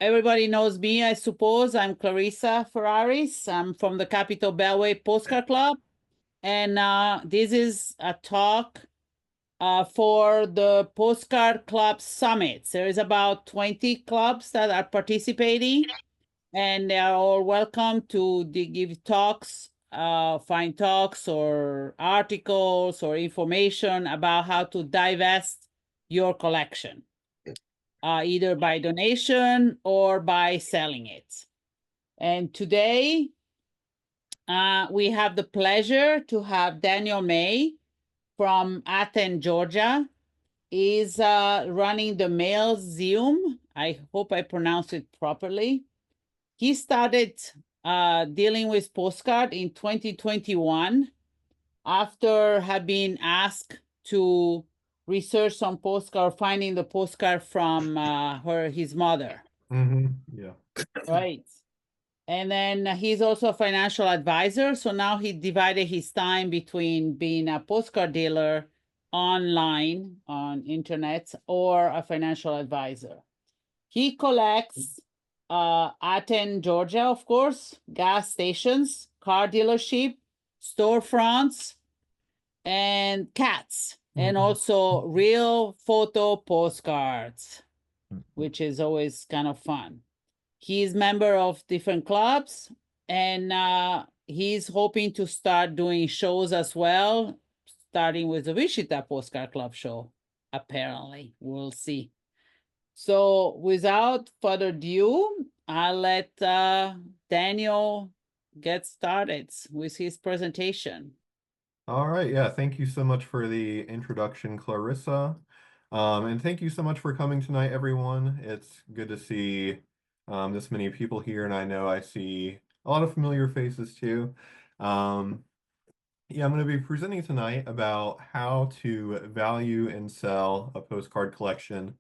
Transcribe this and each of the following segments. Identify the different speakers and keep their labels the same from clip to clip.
Speaker 1: Everybody knows me, I suppose. I'm Clarissa Ferraris. I'm from the Capitol Beltway Postcard Club. And this is a talk for the Postcard Club Summits. There is about 20 clubs that are participating, and they are all welcome to give talks, find talks or articles or information about how to divest your collection, either by donation or by selling it. And today, we have the pleasure to have Daniel May from Athens, Georgia. Is running the Museum. I hope I pronounced it properly. He started dealing with postcard in 2021 after have been asked to research some postcard, finding the postcard from his mother.
Speaker 2: Yeah.
Speaker 1: Right. And then he's also a financial advisor. So now he divided his time between being a postcard dealer online on internet or a financial advisor. He collects Athens, Georgia, of course, gas stations, car dealership, storefronts, and cats, and also real photo postcards, which is always kind of fun. He's member of different clubs, and he's hoping to start doing shows as well, starting with the Wichita Postcard Club show. Apparently, we'll see. So, without further ado, I'll let Daniel get started with his presentation.
Speaker 2: All right. Yeah. Thank you so much for the introduction, Clarissa. And thank you so much for coming tonight, everyone. It's good to see this many people here, and I know I see a lot of familiar faces too. Um, yeah, I'm going to be presenting tonight about how to value and sell a postcard collection.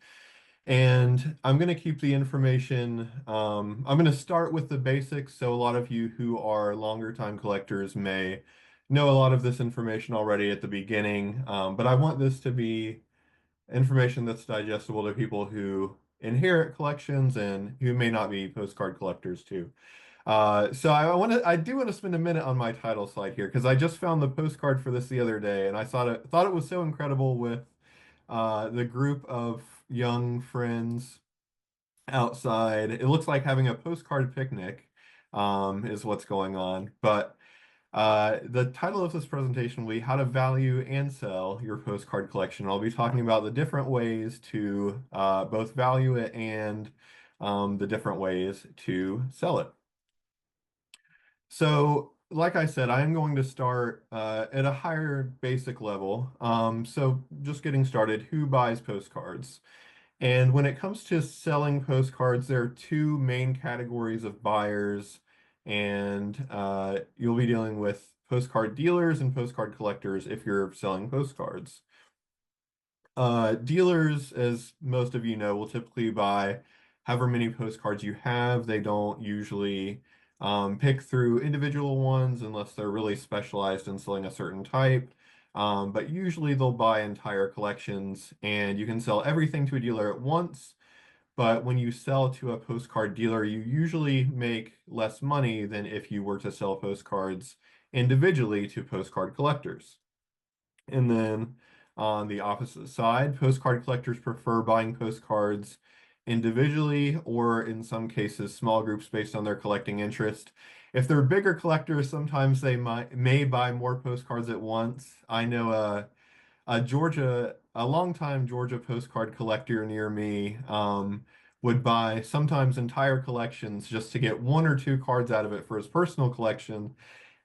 Speaker 2: And I'm going to keep the information, I'm going to start with the basics. So a lot of you who are longer time collectors may know a lot of this information already at the beginning. But I want this to be information that's digestible to people who inherit collections and who may not be postcard collectors too. So I do want to spend a minute on my title slide here because I just found the postcard for this the other day, and I thought it was so incredible with the group of young friends outside. It looks like having a postcard picnic, is what's going on. But the title of this presentation will be How to Value and Sell Your Postcard Collection. I'll be talking about the different ways to both value it and the different ways to sell it. So, like I said, I am going to start at a higher basic level. So, just getting started, who buys postcards? And when it comes to selling postcards, there are two main categories of buyers, and you'll be dealing with postcard dealers and postcard collectors if you're selling postcards. Dealers, as most of you know, will typically buy however many postcards you have. They don't usually pick through individual ones unless they're really specialized in selling a certain type. But usually they'll buy entire collections, and you can sell everything to a dealer at once. But when you sell to a postcard dealer, you usually make less money than if you were to sell postcards individually to postcard collectors. And then on the opposite side, postcard collectors prefer buying postcards individually or in some cases small groups based on their collecting interest. If they're bigger collectors, sometimes they may buy more postcards at once. I know a longtime Georgia postcard collector near me would buy sometimes entire collections just to get one or two cards out of it for his personal collection.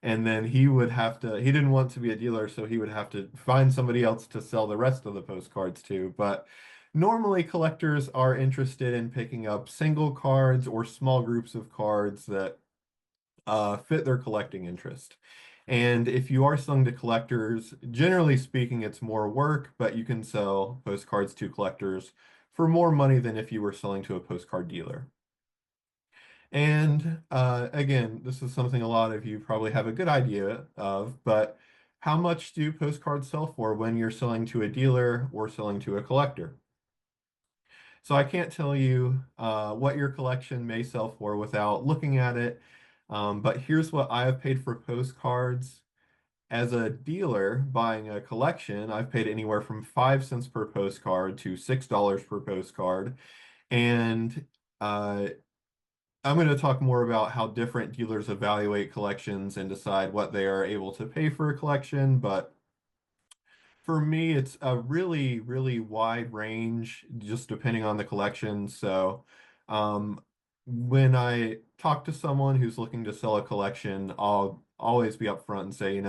Speaker 2: And then he didn't want to be a dealer, so he would have to find somebody else to sell the rest of the postcards to. But normally, collectors are interested in picking up single cards or small groups of cards that fit their collecting interest. And if you are selling to collectors, generally speaking, it's more work, but you can sell postcards to collectors for more money than if you were selling to a postcard dealer. And again, this is something a lot of you probably have a good idea of, but how much do postcards sell for when you're selling to a dealer or selling to a collector? So I can't tell you what your collection may sell for without looking at it. But here's what I have paid for postcards. As a dealer buying a collection, I've paid anywhere from 5 cents per postcard to $6 per postcard. And uh, I'm going to talk more about how different dealers evaluate collections and decide what they are able to pay for a collection. But for me, it's a really, really wide range, just depending on the collection. So, um, when I talk to someone who's looking to sell a collection, I'll always be upfront and say,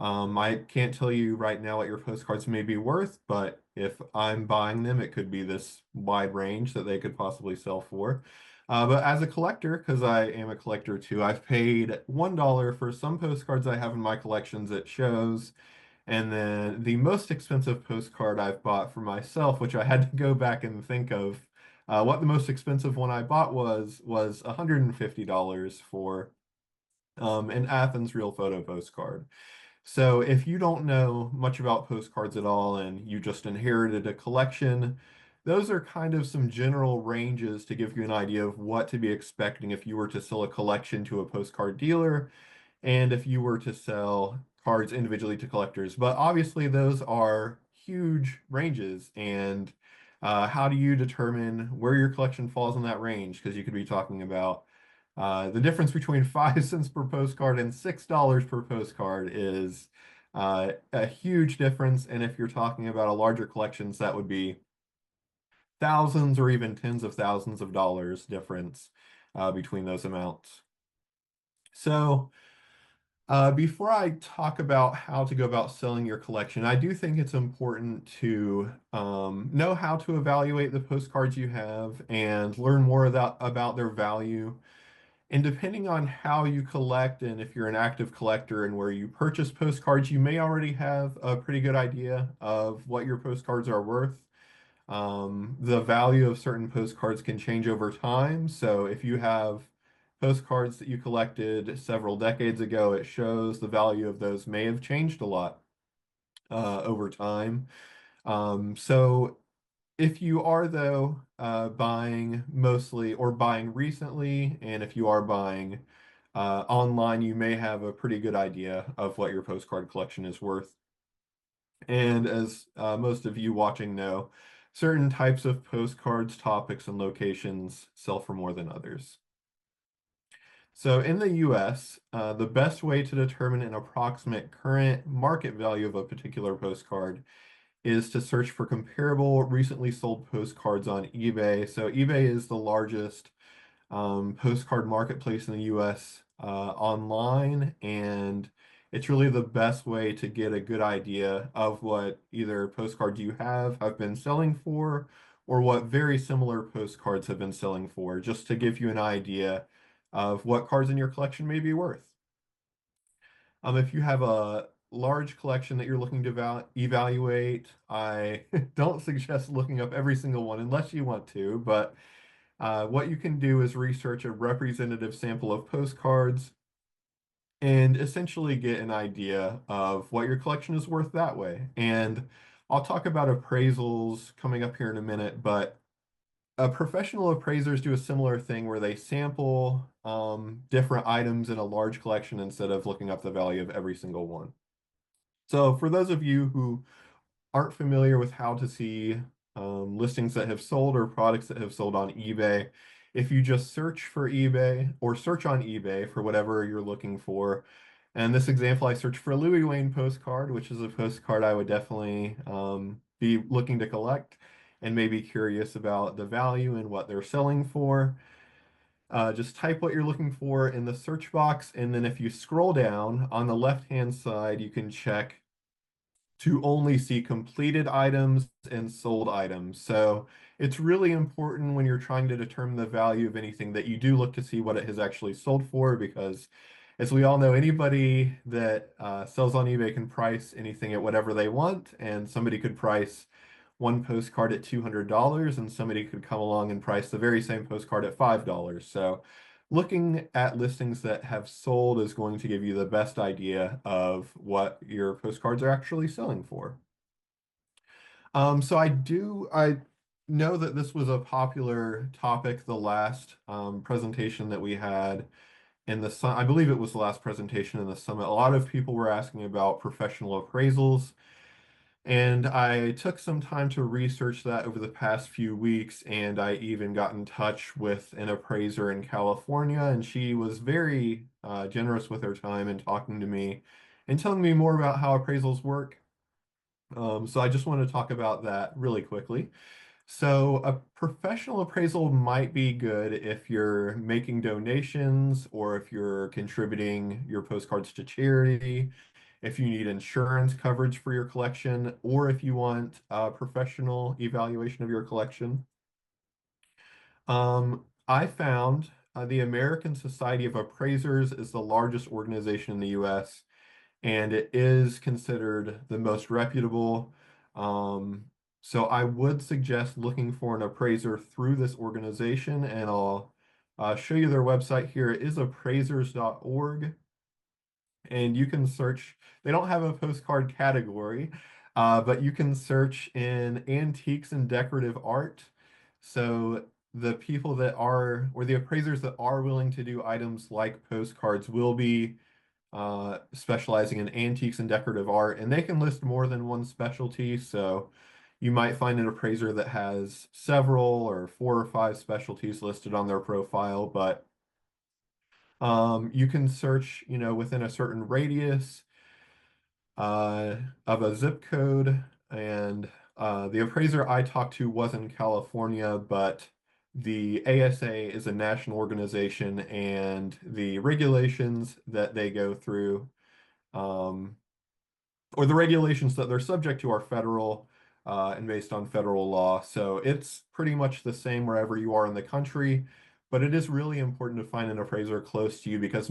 Speaker 2: I can't tell you right now what your postcards may be worth, but if I'm buying them, it could be this wide range that they could possibly sell for. But as a collector, because I am a collector too, I've paid $1 for some postcards I have in my collections at shows. And then the most expensive postcard I've bought for myself, which I had to go back and think of, what the most expensive one I bought was $150 for an Athens real photo postcard. So if you don't know much about postcards at all and you just inherited a collection, those are kind of some general ranges to give you an idea of what to be expecting if you were to sell a collection to a postcard dealer and if you were to sell cards individually to collectors. But obviously, those are huge ranges. And how do you determine where your collection falls in that range? Because you could be talking about the difference between 5 cents per postcard and $6 per postcard is a huge difference. And if you're talking about a larger collections, that would be thousands or even tens of thousands of dollars difference between those amounts. So, before I talk about how to go about selling your collection, I do think it's important to know how to evaluate the postcards you have and learn more about their value. And depending on how you collect and if you're an active collector and where you purchase postcards, you may already have a pretty good idea of what your postcards are worth. The value of certain postcards can change over time. So if you have postcards that you collected several decades ago, it shows the value of those may have changed a lot over time. So if you are, though, buying mostly or buying recently, and if you are buying online, you may have a pretty good idea of what your postcard collection is worth. And as most of you watching know, certain types of postcards, topics, and locations sell for more than others. So in the US, the best way to determine an approximate current market value of a particular postcard is to search for comparable recently sold postcards on eBay. So eBay is the largest postcard marketplace in the US online, and it's really the best way to get a good idea of what either postcards you have been selling for, or what very similar postcards have been selling for, just to give you an idea of what cards in your collection may be worth. If you have a large collection that you're looking to evaluate, I don't suggest looking up every single one unless you want to, but what you can do is research a representative sample of postcards and essentially get an idea of what your collection is worth that way. And I'll talk about appraisals coming up here in a minute, but professional appraisers do a similar thing where they sample different items in a large collection instead of looking up the value of every single one. So for those of you who aren't familiar with how to see listings that have sold or products that have sold on eBay, if you just search for eBay or search on eBay for whatever you're looking for, and this example, I searched for a Louis Wayne postcard, which is a postcard I would definitely be looking to collect and maybe curious about the value and what they're selling for. Just type what you're looking for in the search box, and then if you scroll down on the left-hand side, you can check to only see completed items and sold items. So it's really important when you're trying to determine the value of anything that you do look to see what it has actually sold for, because as we all know, anybody that sells on eBay can price anything at whatever they want, and somebody could price one postcard at $200, and somebody could come along and price the very same postcard at $5. So looking at listings that have sold is going to give you the best idea of what your postcards are actually selling for. So I know that this was a popular topic the last presentation that we had in the I believe it was the last presentation in the summit. A lot of people were asking about professional appraisals, and I took some time to research that over the past few weeks, and I even got in touch with an appraiser in California, and she was very generous with her time and talking to me and telling me more about how appraisals work. So I just want to talk about that really quickly. So a professional appraisal might be good if you're making donations or if you're contributing your postcards to charity, if you need insurance coverage for your collection, or if you want a professional evaluation of your collection. I found the American Society of Appraisers is the largest organization in the US, and it is considered the most reputable. Um, so I would suggest looking for an appraiser through this organization, and I'll show you their website here. It is appraisers.org, and you can search. They don't have a postcard category, but you can search in antiques and decorative art. So the people that are, or the appraisers that are willing to do items like postcards will be specializing in antiques and decorative art, and they can list more than one specialty. So you might find an appraiser that has several or 4 or 5 specialties listed on their profile, but you can search, within a certain radius of a zip code. And the appraiser I talked to was in California, but the ASA is a national organization, and the regulations that they go through, um, or the regulations that they're subject to, are federal and based on federal law. So it's pretty much the same wherever you are in the country, but it is really important to find an appraiser close to you because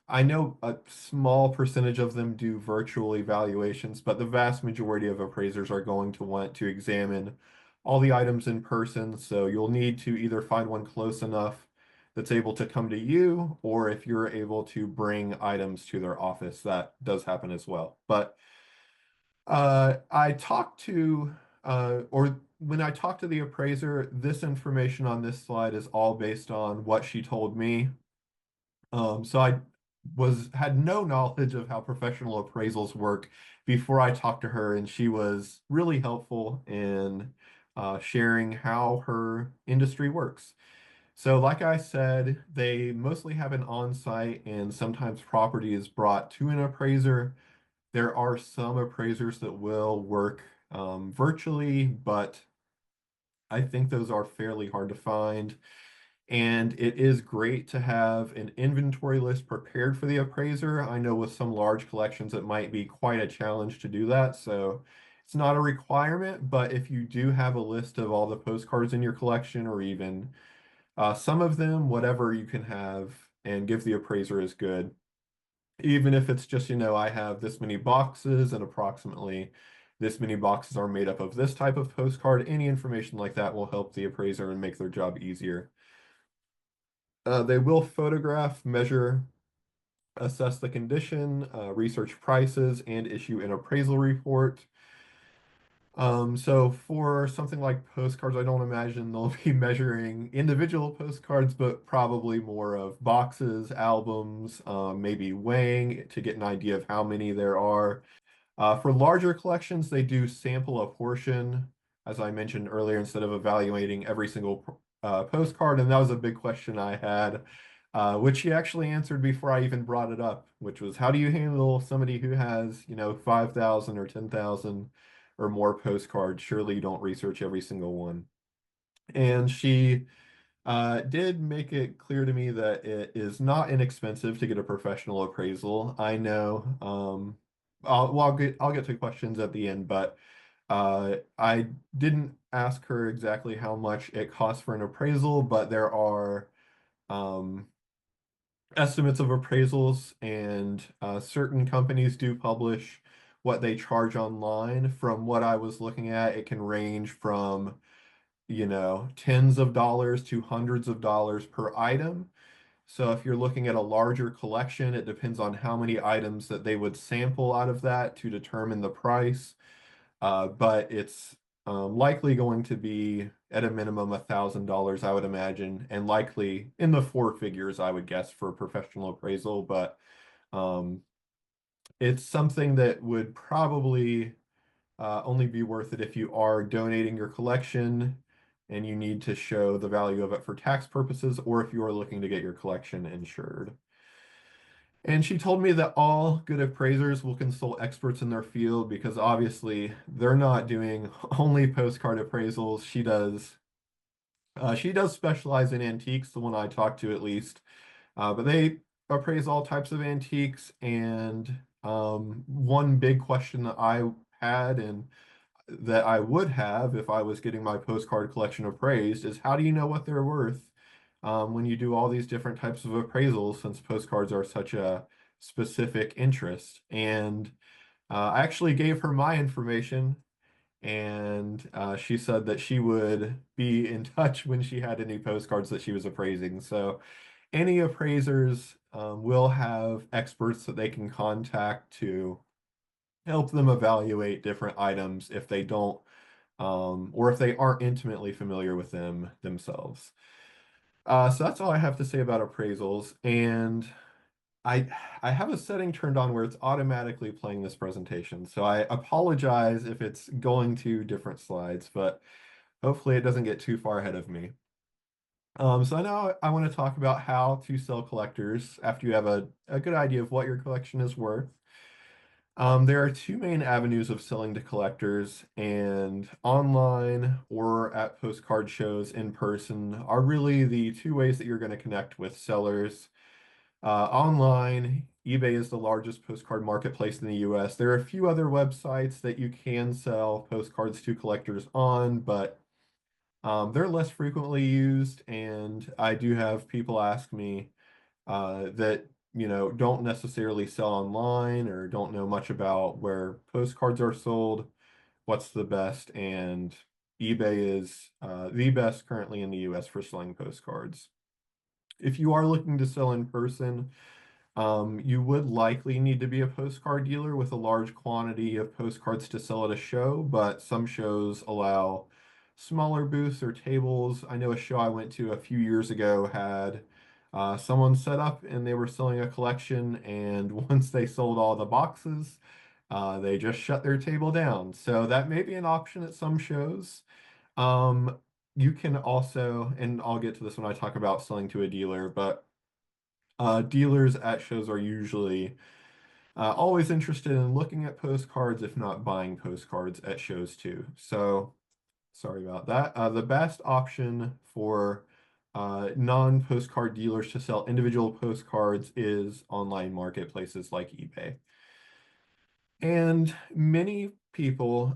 Speaker 2: I know a small percentage of them do virtual evaluations, but the vast majority of appraisers are going to want to examine all the items in person. So you'll need to either find one close enough that's able to come to you, or if you're able to bring items to their office, that does happen as well. But I talked to, or when I talked to the appraiser, this information on this slide is all based on what she told me. So I had no knowledge of how professional appraisals work before I talked to her, and she was really helpful in sharing how her industry works. So, like I said, they mostly have an on-site, and sometimes property is brought to an appraiser. There are some appraisers that will work virtually, but I think those are fairly hard to find. And it is great to have an inventory list prepared for the appraiser. I know with some large collections, it might be quite a challenge to do that. So it's not a requirement, but if you do have a list of all the postcards in your collection, or even some of them, whatever you can have and give the appraiser is good. Even if it's just, I have this many boxes and approximately this many boxes are made up of this type of postcard, any information like that will help the appraiser and make their job easier. They will photograph, measure, assess the condition, research prices, and issue an appraisal report. So for something like postcards, I don't imagine they'll be measuring individual postcards, but probably more of boxes, albums, maybe weighing to get an idea of how many there are. For larger collections, they do sample a portion, as I mentioned earlier, instead of evaluating every single postcard. And that was a big question I had, which she actually answered before I even brought it up, which was, how do you handle somebody who has, 5,000 or 10,000 or more postcards? Surely you don't research every single one. And she did make it clear to me that it is not inexpensive to get a professional appraisal. I know, I'll get to questions at the end, but I didn't ask her exactly how much it costs for an appraisal, but there are um, estimates of appraisals, and certain companies do publish what they charge online. From what I was looking at, it can range from, tens of dollars to hundreds of dollars per item. So if you're looking at a larger collection, it depends on how many items that they would sample out of that to determine the price. But it's likely going to be at a minimum $1,000, I would imagine, and likely in the four figures, I would guess, for professional appraisal. But um, it's something that would probably only be worth it if you are donating your collection and you need to show the value of it for tax purposes, or if you are looking to get your collection insured. And she told me that all good appraisers will consult experts in their field because obviously they're not doing only postcard appraisals. She does specialize in antiques, the one I talked to at least. But they appraise all types of antiques. And one big question that I had and that I would have if I was getting my postcard collection appraised is how do you know what they're worth when you do all these different types of appraisals since postcards are such a specific interest? And I actually gave her my information and she said that she would be in touch when she had any postcards that she was appraising. So any appraisers will have experts that they can contact to help them evaluate different items if they don't or if they aren't intimately familiar with them themselves. So that's all I have to say about appraisals. And I I have a setting turned on where it's automatically playing this presentation. So I apologize if it's going to different slides, but hopefully it doesn't get too far ahead of me. So I know I want to talk about how to sell collectors after you have a good idea of what your collection is worth. There are two main avenues of selling to collectors, and online or at postcard shows in person are really the two ways that you're going to connect with sellers. Online, eBay is the largest postcard marketplace in the US. There are a few other websites that you can sell postcards to collectors on, but they're less frequently used, and I do have people ask me that don't necessarily sell online or don't know much about where postcards are sold, what's the best, and eBay is the best currently in the US for selling postcards. If you are looking to sell in person, you would likely need to be a postcard dealer with a large quantity of postcards to sell at a show, but some shows allow smaller booths or tables. I know a show I went to a few years ago had someone set up and they were selling a collection, and once they sold all the boxes, they just shut their table down. So that may be an option at some shows. Um, you can also, and I'll get to this when I talk about selling to a dealer, but dealers at shows are usually always interested in looking at postcards, if not buying postcards at shows too. So sorry about that. The best option for non-postcard dealers to sell individual postcards is online marketplaces like eBay. And many people,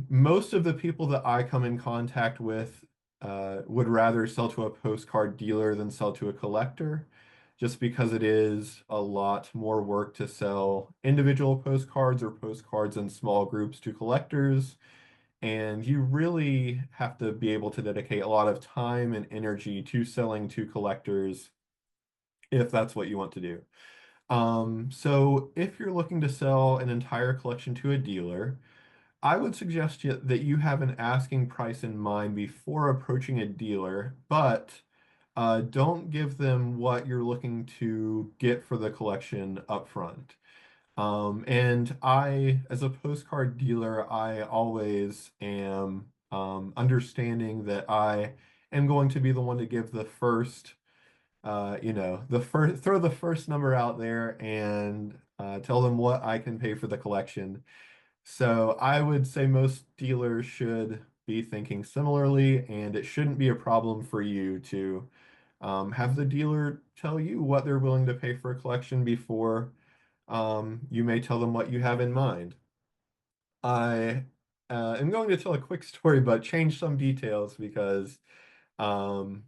Speaker 2: most of the people that I come in contact with, would rather sell to a postcard dealer than sell to a collector, just because it is a lot more work to sell individual postcards or postcards in small groups to collectors. And you really have to be able to dedicate a lot of time and energy to selling to collectors if that's what you want to do. So if you're looking to sell an entire collection to a dealer, I would suggest that you have an asking price in mind before approaching a dealer, but don't give them what you're looking to get for the collection upfront. And as a postcard dealer, I always am understanding that I am going to be the one to give the first the first throw the first number out there and tell them what I can pay for the collection. So I would say most dealers should be thinking similarly, and it shouldn't be a problem for you to have the dealer tell you what they're willing to pay for a collection before you may tell them what you have in mind. I am going to tell a quick story, but change some details because um,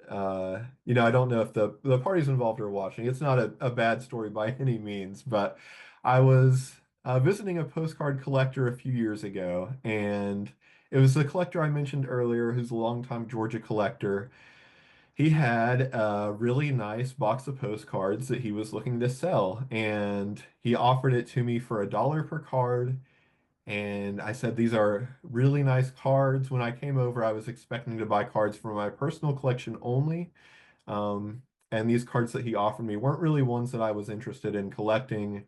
Speaker 2: I don't know if the parties involved are watching. It's not a bad story by any means, but I was visiting a postcard collector a few years ago, and it was the collector I mentioned earlier, who's a longtime Georgia collector. He had a really nice box of postcards that he was looking to sell, and he offered it to me for $1 per card And I said, these are really nice cards. When I came over, I was expecting to buy cards for my personal collection only. Um, and these cards that he offered me weren't really ones that I was interested in collecting.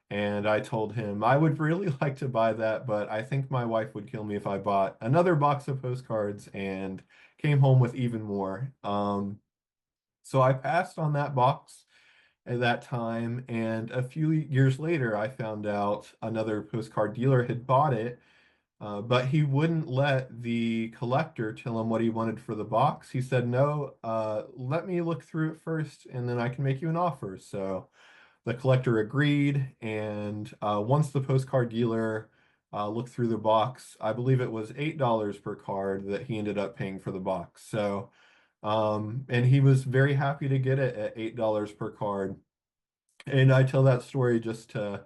Speaker 2: And I told him I would really like to buy that, but I think my wife would kill me if I bought another box of postcards and came home with even more. So I passed on that box at that time, and a few years later, I found out another postcard dealer had bought it, but he wouldn't let the collector tell him what he wanted for the box. He said, "No, let me look through it first, and then I can make you an offer." So the collector agreed, and once the postcard dealer looked through the box, I believe it was $8 per card that he ended up paying for the box. So, and he was very happy to get it at $8 per card. And I tell that story just to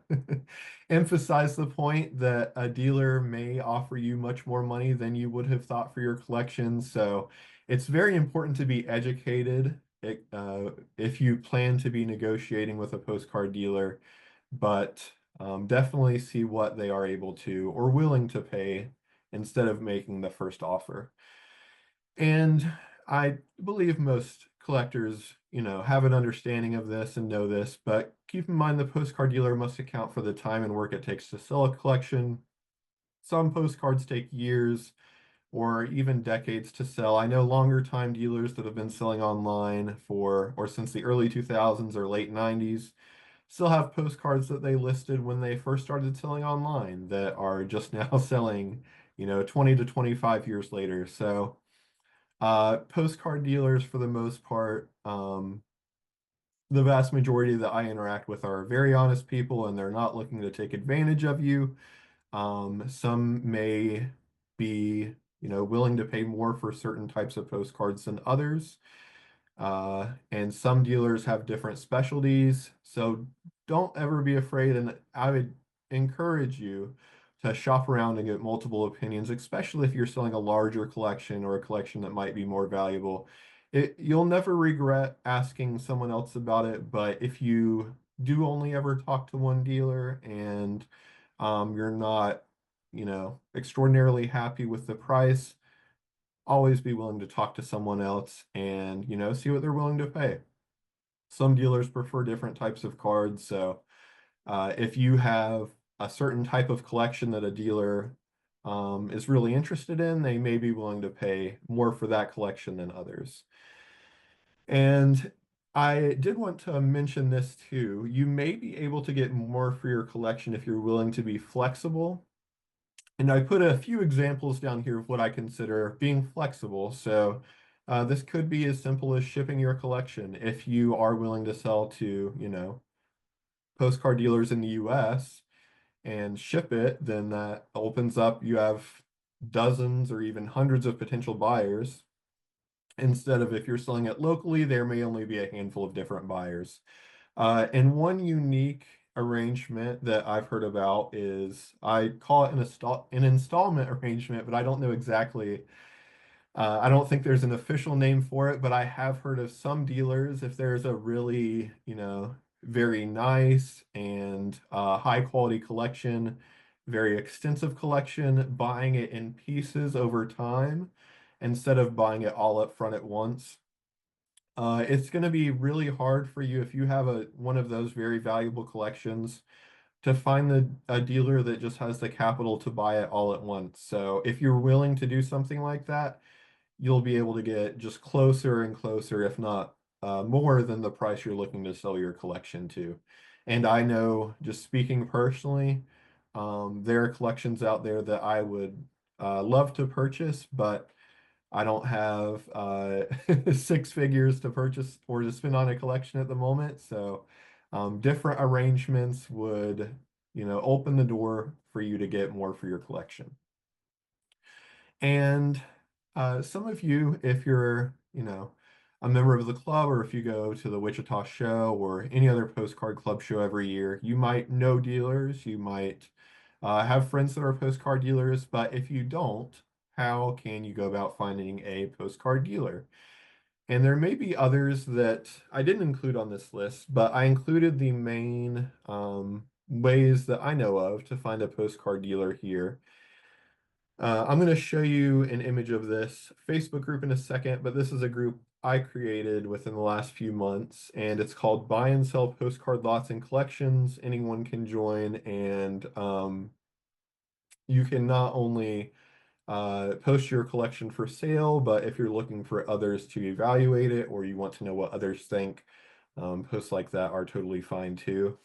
Speaker 2: emphasize the point that a dealer may offer you much more money than you would have thought for your collection. So it's very important to be educated if you plan to be negotiating with a postcard dealer, but definitely see what they are able to or willing to pay instead of making the first offer. And I believe most collectors, have an understanding of this and know this, but keep in mind the postcard dealer must account for the time and work it takes to sell a collection. Some postcards take years or even decades to sell. I know longer time dealers that have been selling online for or since the early 2000s or late 90s still have postcards that they listed when they first started selling online that are just now selling, 20 to 25 years later. So postcard dealers, for the most part, the vast majority that I interact with are very honest people and they're not looking to take advantage of you. Some may be, willing to pay more for certain types of postcards than others. And some dealers have different specialties. So don't ever be afraid. And I would encourage you to shop around and get multiple opinions, especially if you're selling a larger collection or a collection that might be more valuable. You'll never regret asking someone else about it, but if you do only ever talk to one dealer and you're not, extraordinarily happy with the price, always be willing to talk to someone else and, see what they're willing to pay. Some dealers prefer different types of cards. So if you have a certain type of collection that a dealer is really interested in, they may be willing to pay more for that collection than others. And I did want to mention this too. You may be able to get more for your collection if you're willing to be flexible. And I put a few examples down here of what I consider being flexible. So this could be as simple as shipping your collection. If you are willing to sell to, postcard dealers in the US and ship it, then that opens up, you have dozens or even hundreds of potential buyers. Instead of if you're selling it locally, there may only be a handful of different buyers. And one unique arrangement that I've heard about is I call it an installment arrangement, but I don't know exactly. I don't think there's an official name for it, but I have heard of some dealers, if there's a really, very nice and high quality collection, very extensive collection, buying it in pieces over time instead of buying it all up front at once. It's going to be really hard for you if you have one of those very valuable collections to find a dealer that just has the capital to buy it all at once. So if you're willing to do something like that, you'll be able to get just closer and closer, if not more than the price you're looking to sell your collection to. And I know, just speaking personally, there are collections out there that I would love to purchase, but I don't have 6 figures to purchase or to spend on a collection at the moment. So different arrangements would, open the door for you to get more for your collection. And some of you, if you're, a member of the club, or if you go to the Wichita show or any other postcard club show every year, you might know dealers, you might have friends that are postcard dealers, but if you don't, how can you go about finding a postcard dealer? And there may be others that I didn't include on this list, but I included the main ways that I know of to find a postcard dealer here. I'm going to show you an image of this Facebook group in a second, but this is a group I created within the last few months, and it's called Buy and Sell Postcard Lots and Collections. Anyone can join, and you can not only post your collection for sale, but if you're looking for others to evaluate it or you want to know what others think, posts like that are totally fine too.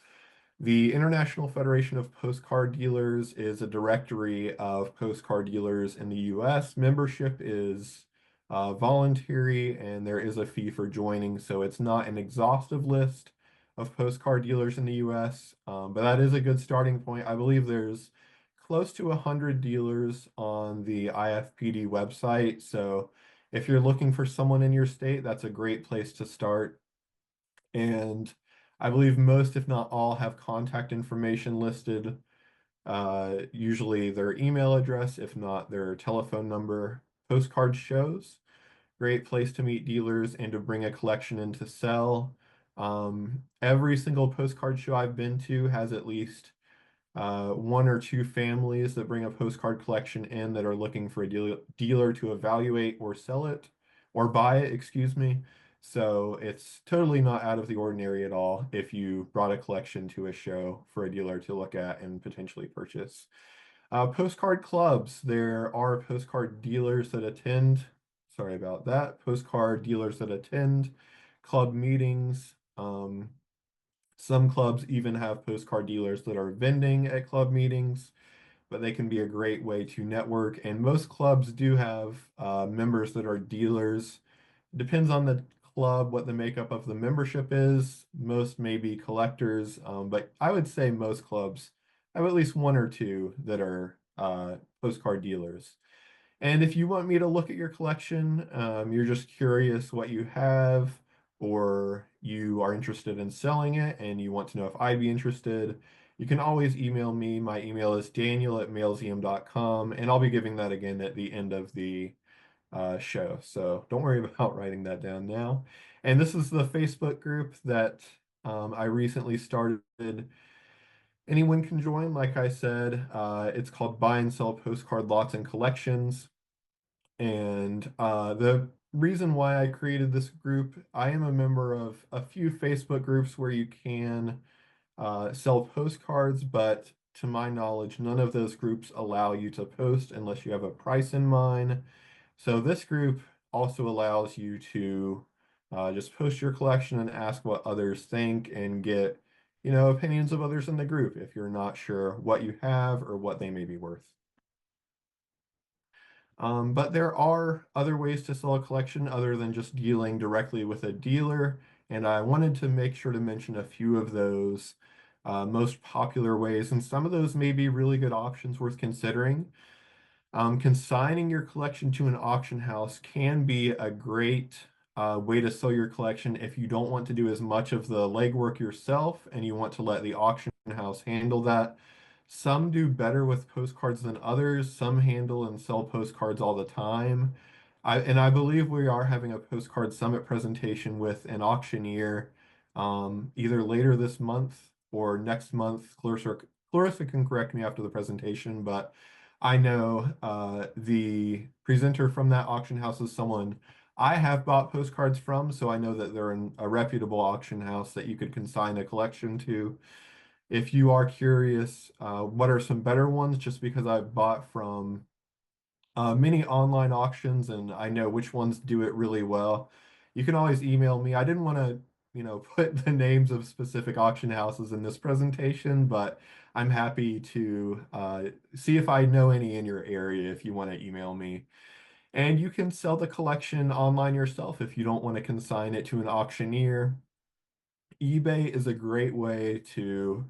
Speaker 2: The International Federation of Postcard Dealers is a directory of postcard dealers in the US. Membership is voluntary and there is a fee for joining, so it's not an exhaustive list of postcard dealers in the US, but that is a good starting point. I believe there's close to 100 dealers on the IFPD website, so if you're looking for someone in your state, that's a great place to start. And I believe most, if not all, have contact information listed, usually their email address, if not their telephone number. Postcard shows, great place to meet dealers and to bring a collection in to sell. Every single postcard show I've been to has at least one or two families that bring a postcard collection in that are looking for a dealer to evaluate or sell it or buy it, excuse me. So it's totally not out of the ordinary at all if you brought a collection to a show for a dealer to look at and potentially purchase. Postcard clubs, there are postcard dealers that attend, sorry about that, postcard dealers that attend club meetings. Some clubs even have postcard dealers that are vending at club meetings, but they can be a great way to network. And most clubs do have members that are dealers. Depends on the club what the makeup of the membership is. Most may be collectors, but I would say most clubs have at least one or two that are postcard dealers. And if you want me to look at your collection, you're just curious what you have, or you are interested in selling it and you want to know if I'd be interested, you can always email me. My email is daniel@mailseum.com, and I'll be giving that again at the end of the show. So don't worry about writing that down now. And this is the Facebook group that I recently started. Anyone can join, like I said. It's called Buy and Sell Postcard Lots and Collections. And the reason why I created this group, I am a member of a few Facebook groups where you can sell postcards, but to my knowledge, none of those groups allow you to post unless you have a price in mind. So this group also allows you to just post your collection and ask what others think and get, opinions of others in the group if you're not sure what you have or what they may be worth. But there are other ways to sell a collection other than just dealing directly with a dealer, and I wanted to make sure to mention a few of those most popular ways, and some of those may be really good options worth considering. Consigning your collection to an auction house can be a great way to sell your collection if you don't want to do as much of the legwork yourself and you want to let the auction house handle that. Some do better with postcards than others. Some handle and sell postcards all the time. I believe we are having a postcard summit presentation with an auctioneer either later this month or next month. Clarissa can correct me after the presentation, but I know the presenter from that auction house is someone I have bought postcards from, so I know that they're a reputable auction house that you could consign a collection to. If you are curious, what are some better ones? Just because I've bought from many online auctions and I know which ones do it really well. You can always email me. I didn't want to, put the names of specific auction houses in this presentation, but I'm happy to see if I know any in your area if you want to email me. And you can sell the collection online yourself if you don't want to consign it to an auctioneer. eBay is a great way to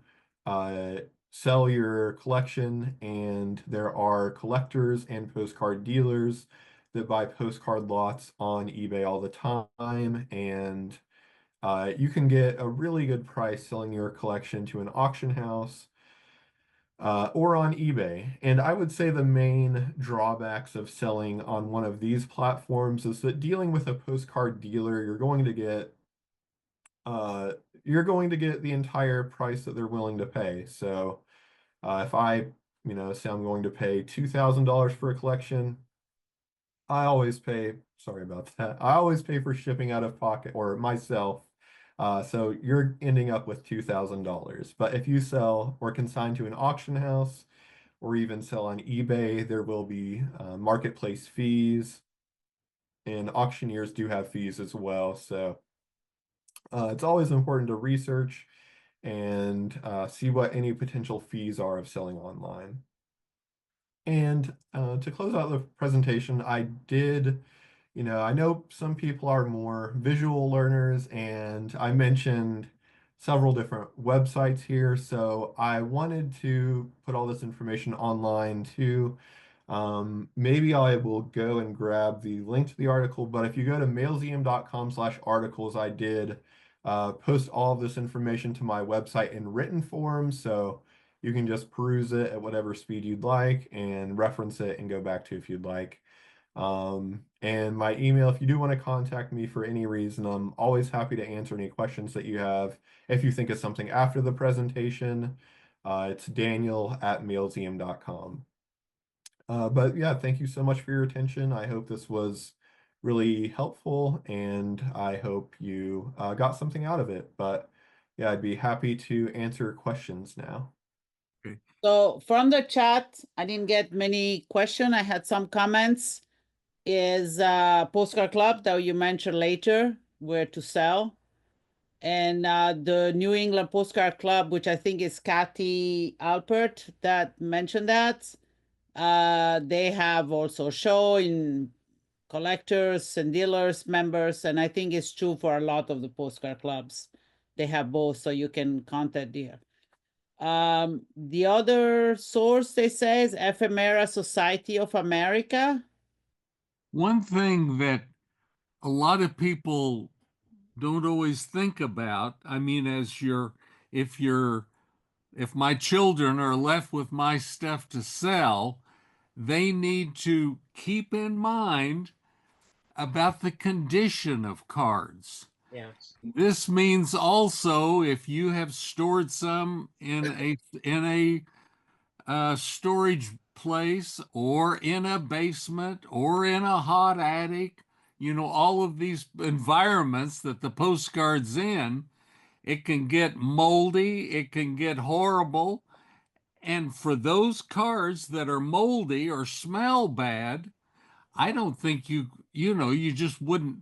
Speaker 2: uh, sell your collection, and there are collectors and postcard dealers that buy postcard lots on eBay all the time, and you can get a really good price selling your collection to an auction house or on eBay. And I would say the main drawbacks of selling on one of these platforms is that dealing with a postcard dealer, you're going to get you're going to get the entire price that they're willing to pay. So if I, say I'm going to pay $2,000 for a collection, I always pay, sorry about that. I always pay for shipping out of pocket or myself. So you're ending up with $2,000. But if you sell or consign to an auction house or even sell on eBay, there will be marketplace fees, and auctioneers do have fees as well. So it's always important to research and see what any potential fees are of selling online. And to close out the presentation, I did, I know some people are more visual learners, and I mentioned several different websites here. So I wanted to put all this information online too. Maybe I will go and grab the link to the article, but if you go to mailseum.com/articles, I did post all of this information to my website in written form. So you can just peruse it at whatever speed you'd like and reference it and go back to if you'd like. And my email, if you do want to contact me for any reason, I'm always happy to answer any questions that you have. If you think of something after the presentation, it's daniel@mailseum.com. But yeah, thank you so much for your attention. I hope this was really helpful, and I hope you got something out of it. But yeah, I'd be happy to answer questions now.
Speaker 3: Okay.
Speaker 1: So from the chat, I didn't get many questions. I had some comments. Is Postcard Club that you mentioned later, where to sell. And the New England Postcard Club, which I think is Kathy Alpert that mentioned that. They have also show in collectors and dealers members, and I think it's true for a lot of the postcard clubs. They have both, so you can contact there. The other source they say is Ephemera Society of America.
Speaker 3: One thing that a lot of people don't always think about, I mean, if my children are left with my stuff to sell, they need to keep in mind about the condition of cards.
Speaker 4: Yes.
Speaker 3: This means also if you have stored some in a storage place or in a basement or in a hot attic, all of these environments that the postcard's in, it can get moldy, it can get horrible. And for those cards that are moldy or smell bad, I don't think you just wouldn't,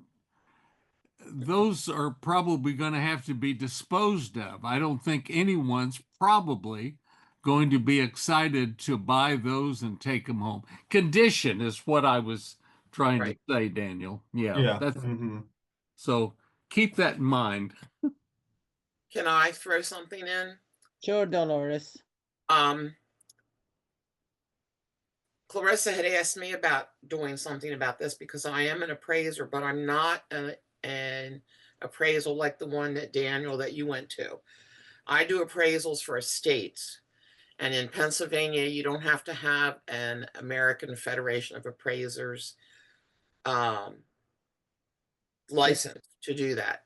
Speaker 3: those are probably going to have to be disposed of. I don't think anyone's probably going to be excited to buy those and take them home. Condition is what I was trying to say, Daniel.
Speaker 2: Yeah.
Speaker 3: That's
Speaker 2: Mhm.
Speaker 3: so keep that in mind.
Speaker 4: Can I throw something in?
Speaker 1: Sure, Dolores.
Speaker 4: Clarissa had asked me about doing something about this because I am an appraiser, but I'm not an appraisal like the one that Daniel that you went to. I do appraisals for estates. And in Pennsylvania, you don't have to have an American Federation of Appraisers license to do that.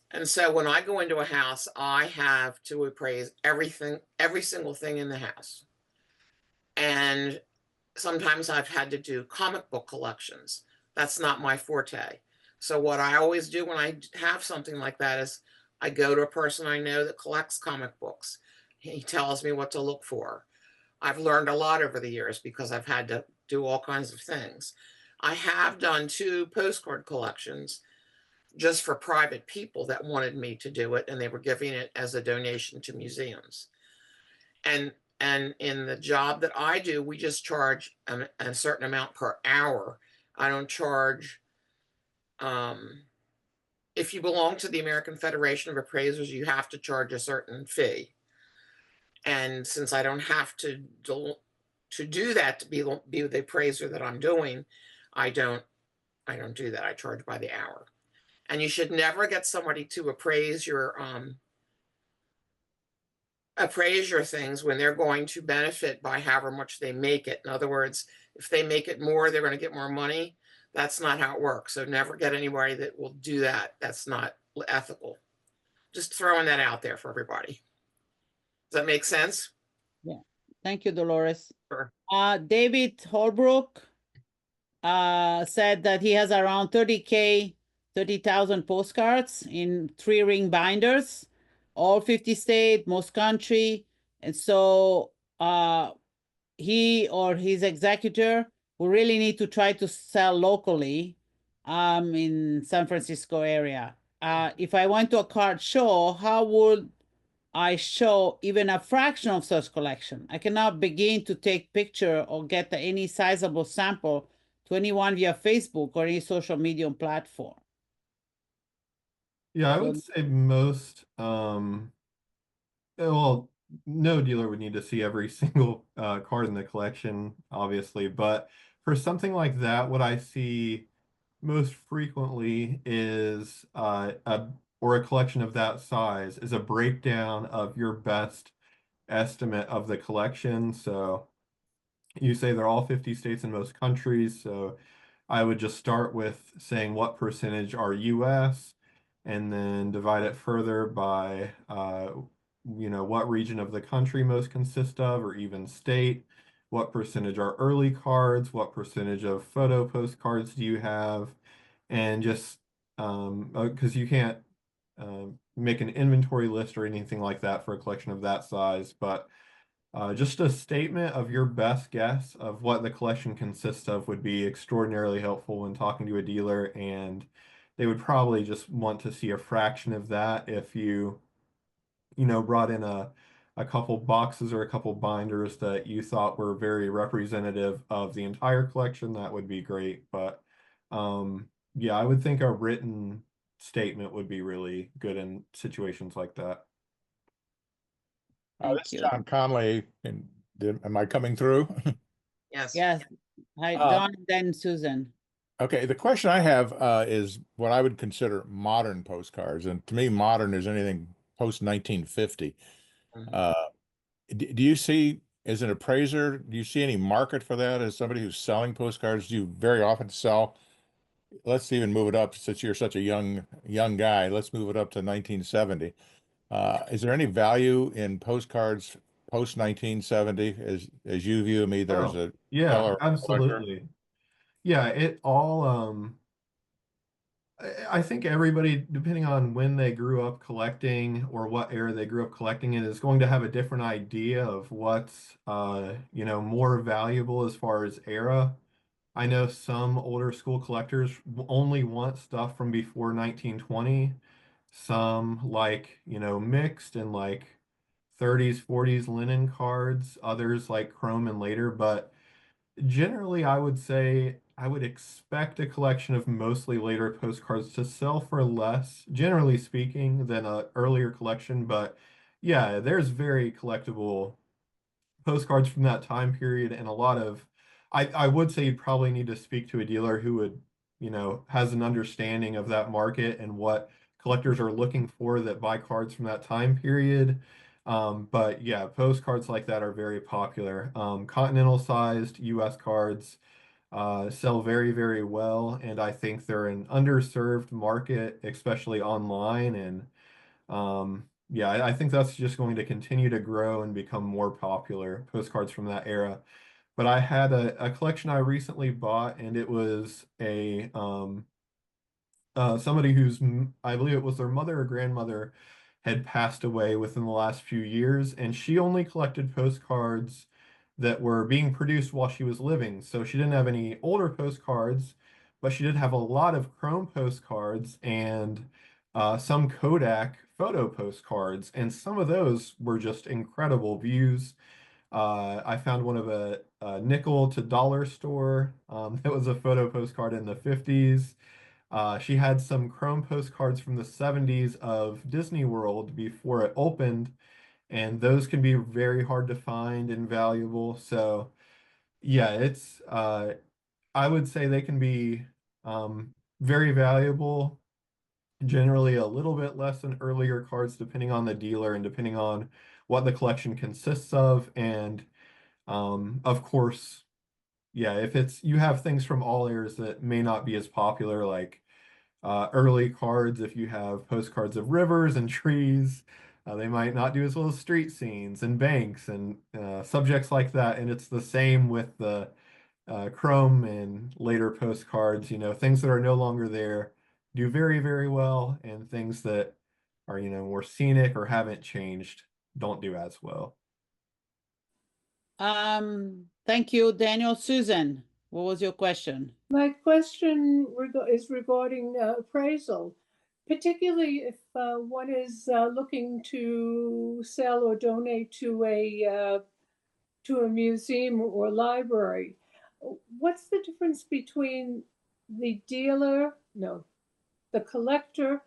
Speaker 4: And so when I go into a house, I have to appraise everything, every single thing in the house. And sometimes I've had to do comic book collections. That's not my forte. So what I always do when I have something like that is I go to a person I know that collects comic books. He tells me what to look for. I've learned a lot over the years because I've had to do all kinds of things. I have done 2 postcard collections just for private people that wanted me to do it, and they were giving it as a donation to museums. And in the job that I do, we just charge a certain amount per hour. I don't charge. If you belong to the American Federation of Appraisers, you have to charge a certain fee. And since I don't have to do that to be the appraiser that I'm doing, I don't do that. I charge by the hour. And you should never get somebody to appraise your things when they're going to benefit by however much they make it. In other words, if they make it more, they're going to get more money. That's not how it works. So never get anybody that will do that. That's not ethical. Just throwing that out there for everybody. Does that make sense?
Speaker 1: Yeah. Thank you, Dolores.
Speaker 4: Sure.
Speaker 1: David Holbrook said that he has around 30,000 postcards in 3-ring binders, all 50 states, most country. And so he or his executor will really need to try to sell locally in San Francisco area. If I went to a card show, how would I show even a fraction of such collection? I cannot begin to take picture or get any sizable sample to anyone via Facebook or any social media platform.
Speaker 2: Yeah, I
Speaker 1: So-
Speaker 2: would say most, well, no dealer would need to see every single card in the collection, obviously, but for something like that, what I see most frequently is or a collection of that size is a breakdown of your best estimate of the collection. So you say they're all 50 states in most countries, so I would just start with saying what percentage are US and then divide it further by what region of the country most consist of, or even state. What percentage are early cards? What percentage of photo postcards do you have? And just because you can't make an inventory list or anything like that for a collection of that size, but just a statement of your best guess of what the collection consists of would be extraordinarily helpful when talking to a dealer, and they would probably just want to see a fraction of that. If you brought in a couple boxes or a couple binders that you thought were very representative of the entire collection, that would be great. But yeah, I would think a written statement would be really good in situations like that.
Speaker 1: Thank
Speaker 5: This is
Speaker 1: you.
Speaker 5: John Conley, and am I coming through?
Speaker 4: Yes.
Speaker 1: Yes. Hi,
Speaker 5: Uh,
Speaker 1: John, then Susan.
Speaker 5: Okay, the question I have is what I would consider modern postcards, and to me, modern is anything post 1950.
Speaker 4: Mhm.
Speaker 5: Do you see, as an appraiser, do you see any market for that? As somebody who's selling postcards, do you very often sell? Let's even move it up, since you're such a young guy. Let's move it up to 1970. Is there any value in postcards post 1970 as you view them, either as
Speaker 2: Oh,
Speaker 5: a
Speaker 2: yeah,
Speaker 5: seller or collector?
Speaker 2: absolutely. Yeah, it all I think everybody, depending on when they grew up collecting or what era they grew up collecting in, is going to have a different idea of what's more valuable as far as era. I know some older school collectors only want stuff from before 1920. Some like, mixed and like 30s, 40s linen cards. Others like chrome and later, but generally, I would say I would expect a collection of mostly later postcards to sell for less, generally speaking, than a earlier collection. But yeah, there's very collectible postcards from that time period, and a lot of I would say you'd probably need to speak to a dealer who would, has an understanding of that market and what collectors are looking for that buy cards from that time period. But yeah, postcards like that are very popular. Continental sized US cards sell very, very well, and I think they're an underserved market, especially online. And yeah, I think that's just going to continue to grow and become more popular, postcards from that era. But I had a collection I recently bought, and it was a somebody I believe it was their mother or grandmother had passed away within the last few years, and she only collected postcards that were being produced while she was living. So she didn't have any older postcards, but she did have a lot of chrome postcards and some Kodak photo postcards, and some of those were just incredible views. I found one of a nickel to dollar store. That was a photo postcard in the 50s. She had some chrome postcards from the 70s of Disney World before it opened, and those can be very hard to find and valuable. So, yeah, I would say they can be very valuable, generally a little bit less than earlier cards, depending on the dealer and depending on what the collection consists of. And of course, yeah, if you have things from all eras that may not be as popular, like early cards, if you have postcards of rivers and trees, they might not do as well as street scenes and banks and subjects like that. And it's the same with the Chrome and later postcards. Things that are no longer there do very, very well, and things that are, more scenic or haven't changed don't do as well.
Speaker 1: Thank you, Daniel. Susan, what was your question?
Speaker 6: My question is regarding appraisal, particularly if one is looking to sell or donate to a museum or library. What's the difference between the collector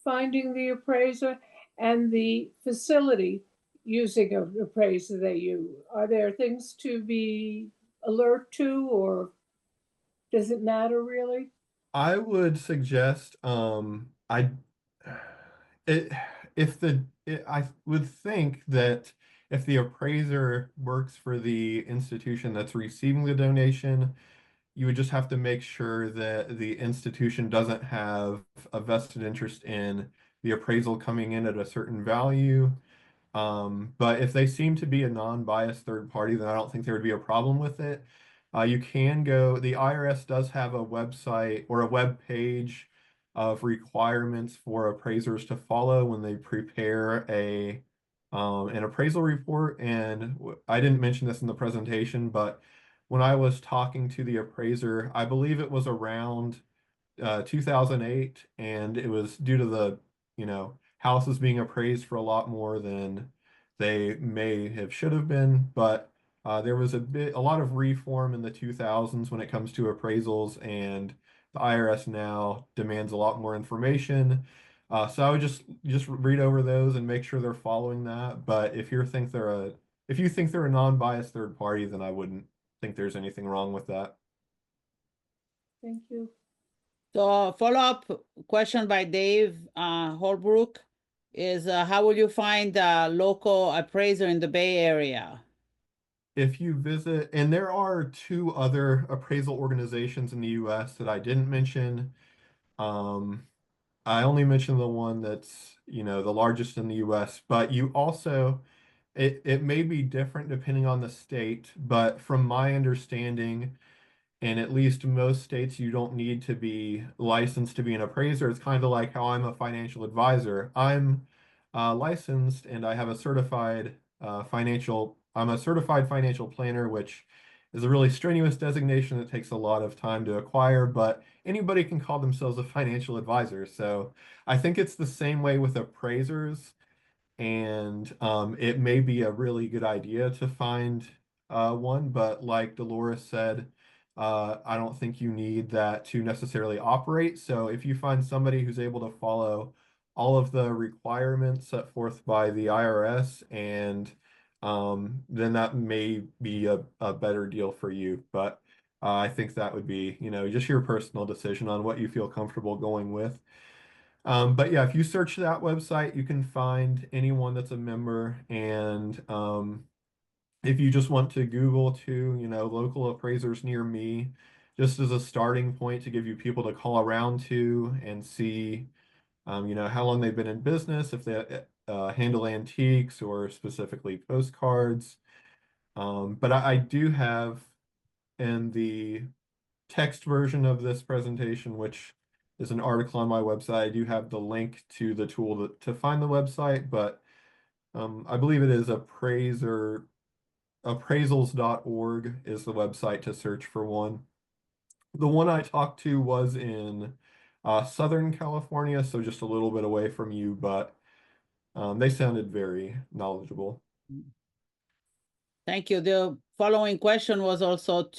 Speaker 6: finding the appraiser and the facility using an appraiser they use? Are there things to be alert to, or does it matter really?
Speaker 2: I would suggest I it if the it, I would think that if the appraiser works for the institution that's receiving the donation, you would just have to make sure that the institution doesn't have a vested interest in the appraisal coming in at a certain value. But if they seem to be a non-biased third party, then I don't think there would be a problem with it. You can go, the IRS does have a website or a web page of requirements for appraisers to follow when they prepare an appraisal report. And I didn't mention this in the presentation, but when I was talking to the appraiser, I believe it was around 2008, and it was due to the houses being appraised for a lot more than they may have should have been. But there was a lot of reform in the 2000s when it comes to appraisals, and the IRS now demands a lot more information. So I would just read over those and make sure they're following that. But if you think they're a non-biased third party, then I wouldn't think there's anything wrong with that.
Speaker 6: Thank you.
Speaker 1: So follow-up question by Dave Holbrook is how will you find a local appraiser in the Bay Area?
Speaker 2: If you visit, and there are two other appraisal organizations in the US that I didn't mention. I only mentioned the one that's, the largest in the US, but you also, it may be different depending on the state, but from my understanding, in at least most states, you don't need to be licensed to be an appraiser. It's kind of like how I'm a financial advisor. I'm licensed and I have a certified I'm a certified financial planner, which is a really strenuous designation that takes a lot of time to acquire, but anybody can call themselves a financial advisor. So I think it's the same way with appraisers. And it may be a really good idea to find one, but like Dolores said, I don't think you need that to necessarily operate. So if you find somebody who's able to follow all of the requirements set forth by the IRS, and then that may be a better deal for you. But I think that would be, just your personal decision on what you feel comfortable going with. But yeah, if you search that website, you can find anyone that's a member. And if you just want to Google too, local appraisers near me, just as a starting point to give you people to call around to and see, how long they've been in business, if they handle antiques or specifically postcards. But I do have in the text version of this presentation, which is an article on my website, I do have the link to the tool to find the website, but I believe it is appraisals.org is the website to search for one. The one I talked to was in Southern California, so just a little bit away from you, but they sounded very knowledgeable.
Speaker 1: Thank you. The following question was also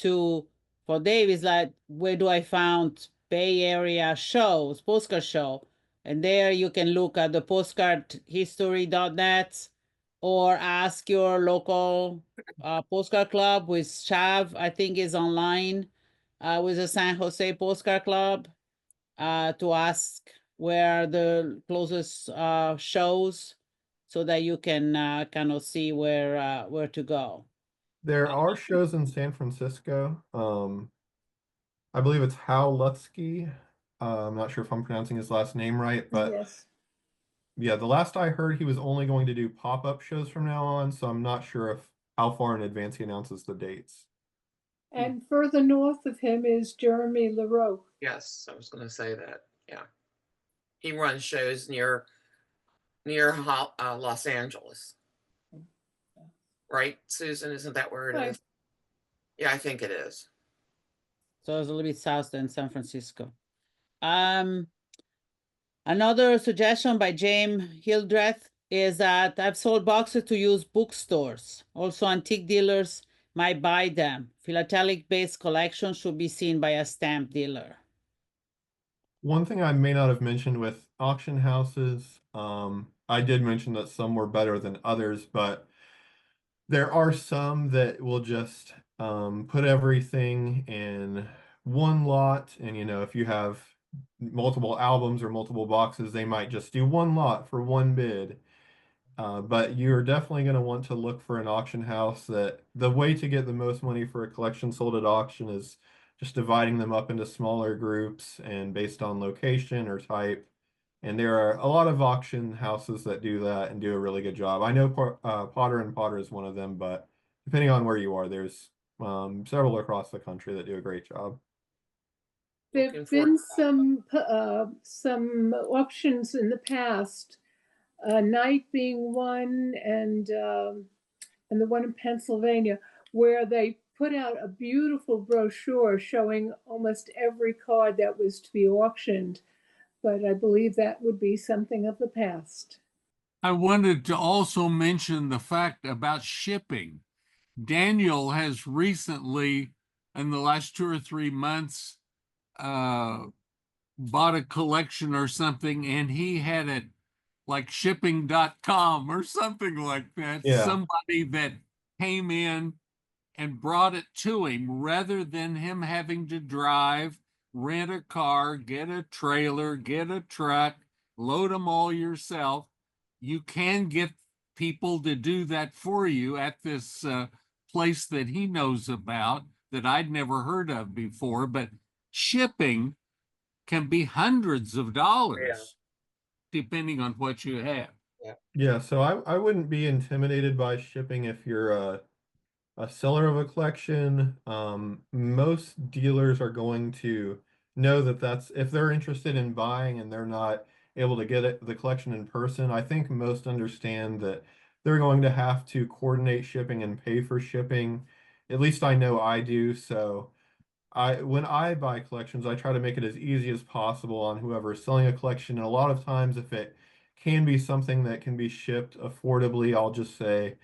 Speaker 1: for Dave, is like, where do I find Bay Area shows, postcard show? And there you can look at the postcardhistory.net or ask your local postcard club, with Shav, I think is online with the San Jose Postcard Club to ask where the closest shows, so that you can kind of see where to go.
Speaker 2: There are shows in San Francisco. I believe it's Hal Lutsky. I'm not sure if I'm pronouncing his last name right, but
Speaker 6: Yes.
Speaker 2: yeah, the last I heard, he was only going to do pop-up shows from now on, so I'm not sure if how far in advance he announces the dates.
Speaker 6: And further north of him is Jeremy LaRoe.
Speaker 4: Yes, I was going to say that. Yeah, he runs shows near Los Angeles, right? Susan, isn't that where it
Speaker 6: Right.
Speaker 4: is? Yeah, I think it is.
Speaker 1: So it's a little bit south than San Francisco. Another suggestion by James Hildreth is that I've sold boxes to used bookstores. Also, antique dealers might buy them. Philatelic-based collections should be seen by a stamp dealer.
Speaker 2: One thing I may not have mentioned with auction houses, I did mention that some were better than others, but there are some that will just put everything in one lot. And, if you have multiple albums or multiple boxes, they might just do one lot for one bid. But you're definitely going to want to look for an auction house that the way to get the most money for a collection sold at auction is just dividing them up into smaller groups and based on location or type. And there are a lot of auction houses that do that and do a really good job. I know Potter and Potter is one of them, but depending on where you are, there's several across the country that do a great job.
Speaker 6: There've
Speaker 4: Looking forward
Speaker 6: been
Speaker 4: to
Speaker 6: some auctions in the past, Night being one, and the one in Pennsylvania, where they put out a beautiful brochure showing almost every card that was to be auctioned. But I believe that would be something of the past.
Speaker 3: I wanted to also mention the fact about shipping. Daniel has recently, in the last 2 or 3 months, bought a collection or something, and he had it like shipping.com or something like that.
Speaker 2: Yeah.
Speaker 3: Somebody that came in and brought it to him rather than him having to drive, rent a car, get a trailer, get a truck, load them all yourself. You can get people to do that for you at this place that he knows about that I'd never heard of before. But shipping can be hundreds of dollars depending on what you have.
Speaker 2: Yeah, so I wouldn't be intimidated by shipping if you're a seller of a collection. Most dealers are going to know that that's if they're interested in buying and they're not able to get the collection in person. I think most understand that they're going to have to coordinate shipping and pay for shipping. At least I know I do. So when I buy collections, I try to make it as easy as possible on whoever's selling a collection. And a lot of times, if it can be something that can be shipped affordably, I'll just say,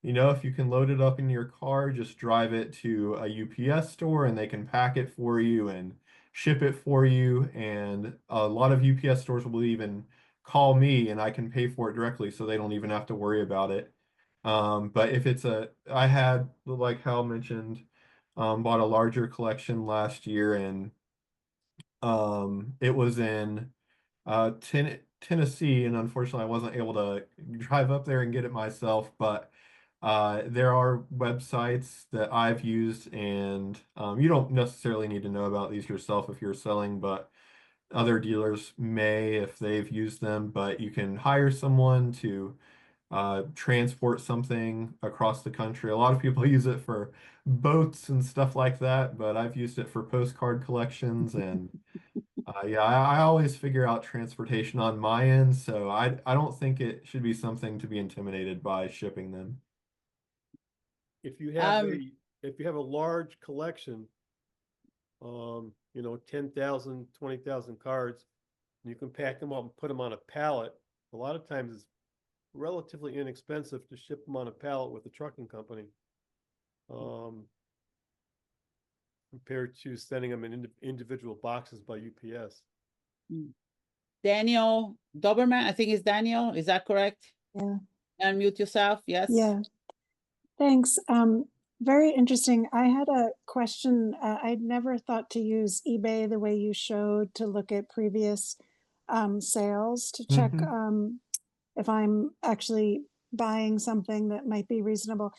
Speaker 2: if you can load it up in your car, just drive it to a UPS store and they can pack it for you and ship it for you. And a lot of UPS stores will even call me and I can pay for it directly so they don't even have to worry about it. But if I had, like Hal mentioned, bought a larger collection last year, and it was in Tennessee, and unfortunately I wasn't able to drive up there and get it myself, but there are websites that I've used, and you don't necessarily need to know about these yourself if you're selling, but other dealers may if they've used them, but you can hire someone to transport something across the country. A lot of people use it for boats and stuff like that, but I've used it for postcard collections. And yeah, I always figure out transportation on my end, so I don't think it should be something to be intimidated by shipping them.
Speaker 7: If you have a large collection, 10,000, 20,000 cards, you can pack them up and put them on a pallet. A lot of times it's relatively inexpensive to ship them on a pallet with a trucking company, compared to sending them in individual boxes by UPS.
Speaker 1: Daniel Doberman, I think it's Daniel. Is that correct?
Speaker 8: Yeah.
Speaker 1: Unmute yourself. Yes.
Speaker 8: Yeah. Thanks. Very interesting. I had a question. I'd never thought to use eBay the way you showed to look at previous sales to check if I'm actually buying something that might be reasonable.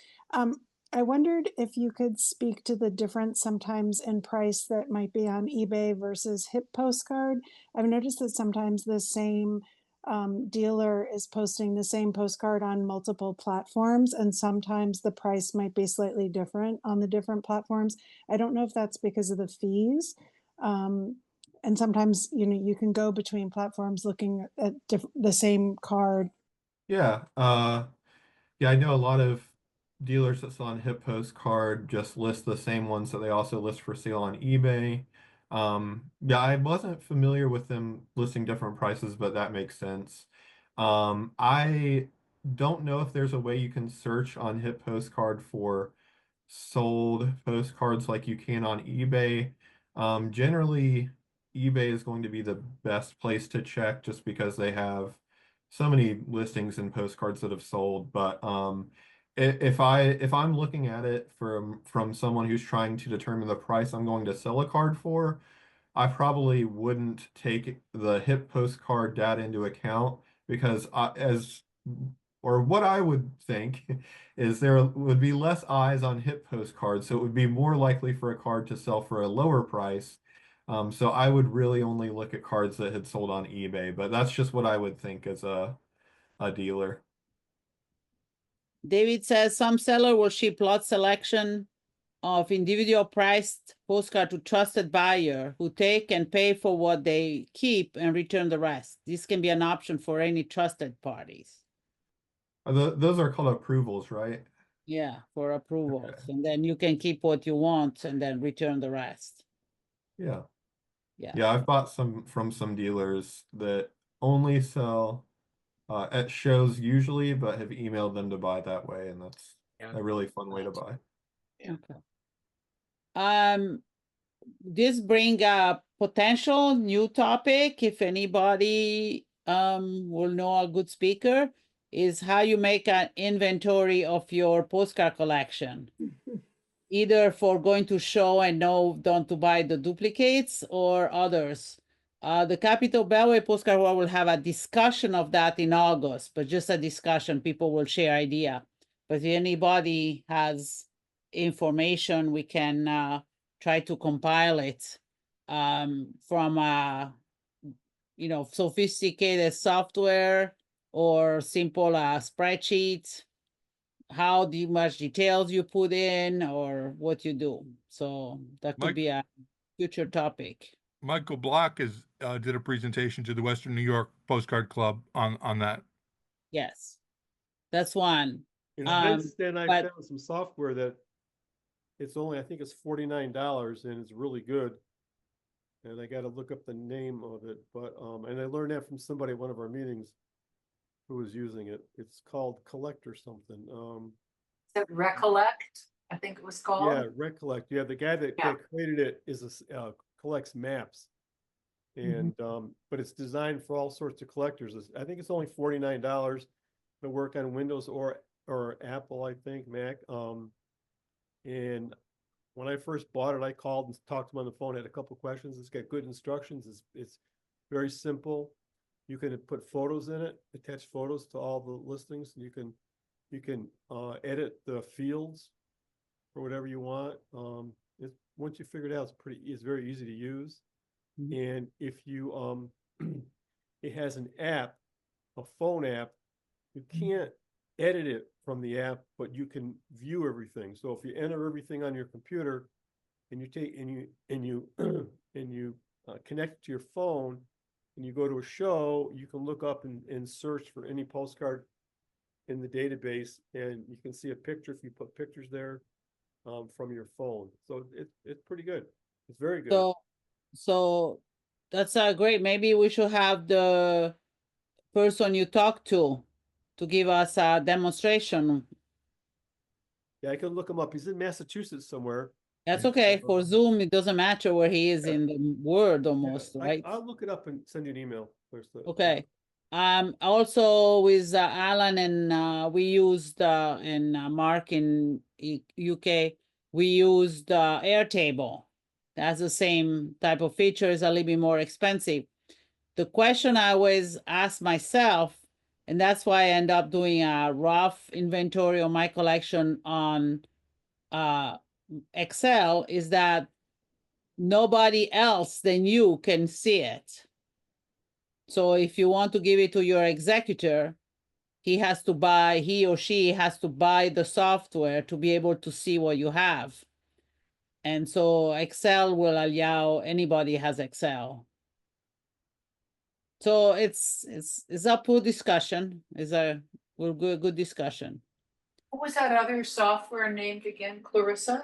Speaker 8: I wondered if you could speak to the difference sometimes in price that might be on eBay versus Hip Postcard. I've noticed that sometimes the same dealer is posting the same postcard on multiple platforms, and sometimes the price might be slightly different on the different platforms. I don't know if that's because of the fees. And sometimes, you can go between platforms looking at the same card.
Speaker 2: Yeah. Yeah, I know a lot of dealers that sell on Hip Postcard just list the same ones that they also list for sale on eBay. Yeah, I wasn't familiar with them listing different prices, but that makes sense. I don't know if there's a way you can search on Hip Postcard for sold postcards like you can on eBay. Generally, eBay is going to be the best place to check just because they have so many listings and postcards that have sold. But if I'm looking at it from someone who's trying to determine the price I'm going to sell a card for, I probably wouldn't take the Hip Postcard data into account because what I would think is there would be less eyes on Hip Postcards, so it would be more likely for a card to sell for a lower price. So I would really only look at cards that had sold on eBay, but that's just what I would think as a dealer.
Speaker 1: David says some seller will ship lot selection of individual priced postcard to trusted buyer who take and pay for what they keep and return the rest. This can be an option for any trusted parties.
Speaker 2: Those are called approvals, right?
Speaker 1: Yeah, for approvals.
Speaker 2: Okay.
Speaker 1: And then you can keep what you want and then return the rest.
Speaker 2: Yeah.
Speaker 1: Yeah.
Speaker 2: Yeah, I've bought some from some dealers that only sell at shows usually, but have emailed them to buy that way, and that's
Speaker 4: Yeah.
Speaker 2: a really fun way to buy.
Speaker 1: Okay. This bring a potential new topic. If anybody will know a good speaker, is how you make an inventory of your postcard collection. Either for going to show and know don't to buy the duplicates or others. The Capitol Beltway Postcard War will have a discussion of that in August, but just a discussion. People will share idea. But if anybody has information, we can try to compile it from sophisticated software or simple spreadsheets, how much details you put in or what you do. So that could be a future topic.
Speaker 9: Michael Block did a presentation to the Western New York Postcard Club on that.
Speaker 1: Yes, that's one.
Speaker 7: And I found some software that I think it's $49 and it's really good. And I got to look up the name of it, but and I learned that from somebody at one of our meetings who was using it. It's called Collect or something.
Speaker 10: Is it Recollect? I think it was called.
Speaker 7: Yeah, Recollect. Yeah, the guy that created it collects maps, and but it's designed for all sorts of collectors. I think it's only $49 to work on Windows or Apple, I think, Mac. And when I first bought it, I called and talked to him on the phone. Had a couple of questions. It's got good instructions. It's very simple. You can put photos in it, attach photos to all the listings. You can edit the fields for whatever you want. Once you figure it out, it's very easy to use. And if you it has an app, a phone app. You can't edit it from the app, but you can view everything. So if you enter everything on your computer and you connect to your phone and you go to a show, you can look up and search for any postcard in the database, and you can see a picture if you put pictures there from your phone. So it's pretty good. It's very good.
Speaker 1: So that's great. Maybe we should have the person you talk to give us a demonstration.
Speaker 7: Yeah, I can look him up. He's in Massachusetts somewhere.
Speaker 1: That's okay. For Zoom, it doesn't matter where he is in the world almost, right?
Speaker 7: I'll look it up and send you an email.
Speaker 1: Okay. Also with Alan and we used and Mark in UK, we used Airtable. That's the same type of feature, is a little bit more expensive. The question I always ask myself, and that's why I end up doing a rough inventory of my collection on Excel is that nobody else than you can see it. So if you want to give it to your executor, he or she has to buy the software to be able to see what you have. And so Excel will allow anybody has Excel. So it's up for discussion. We'll go a good discussion.
Speaker 10: What was that other software named again, Clarissa?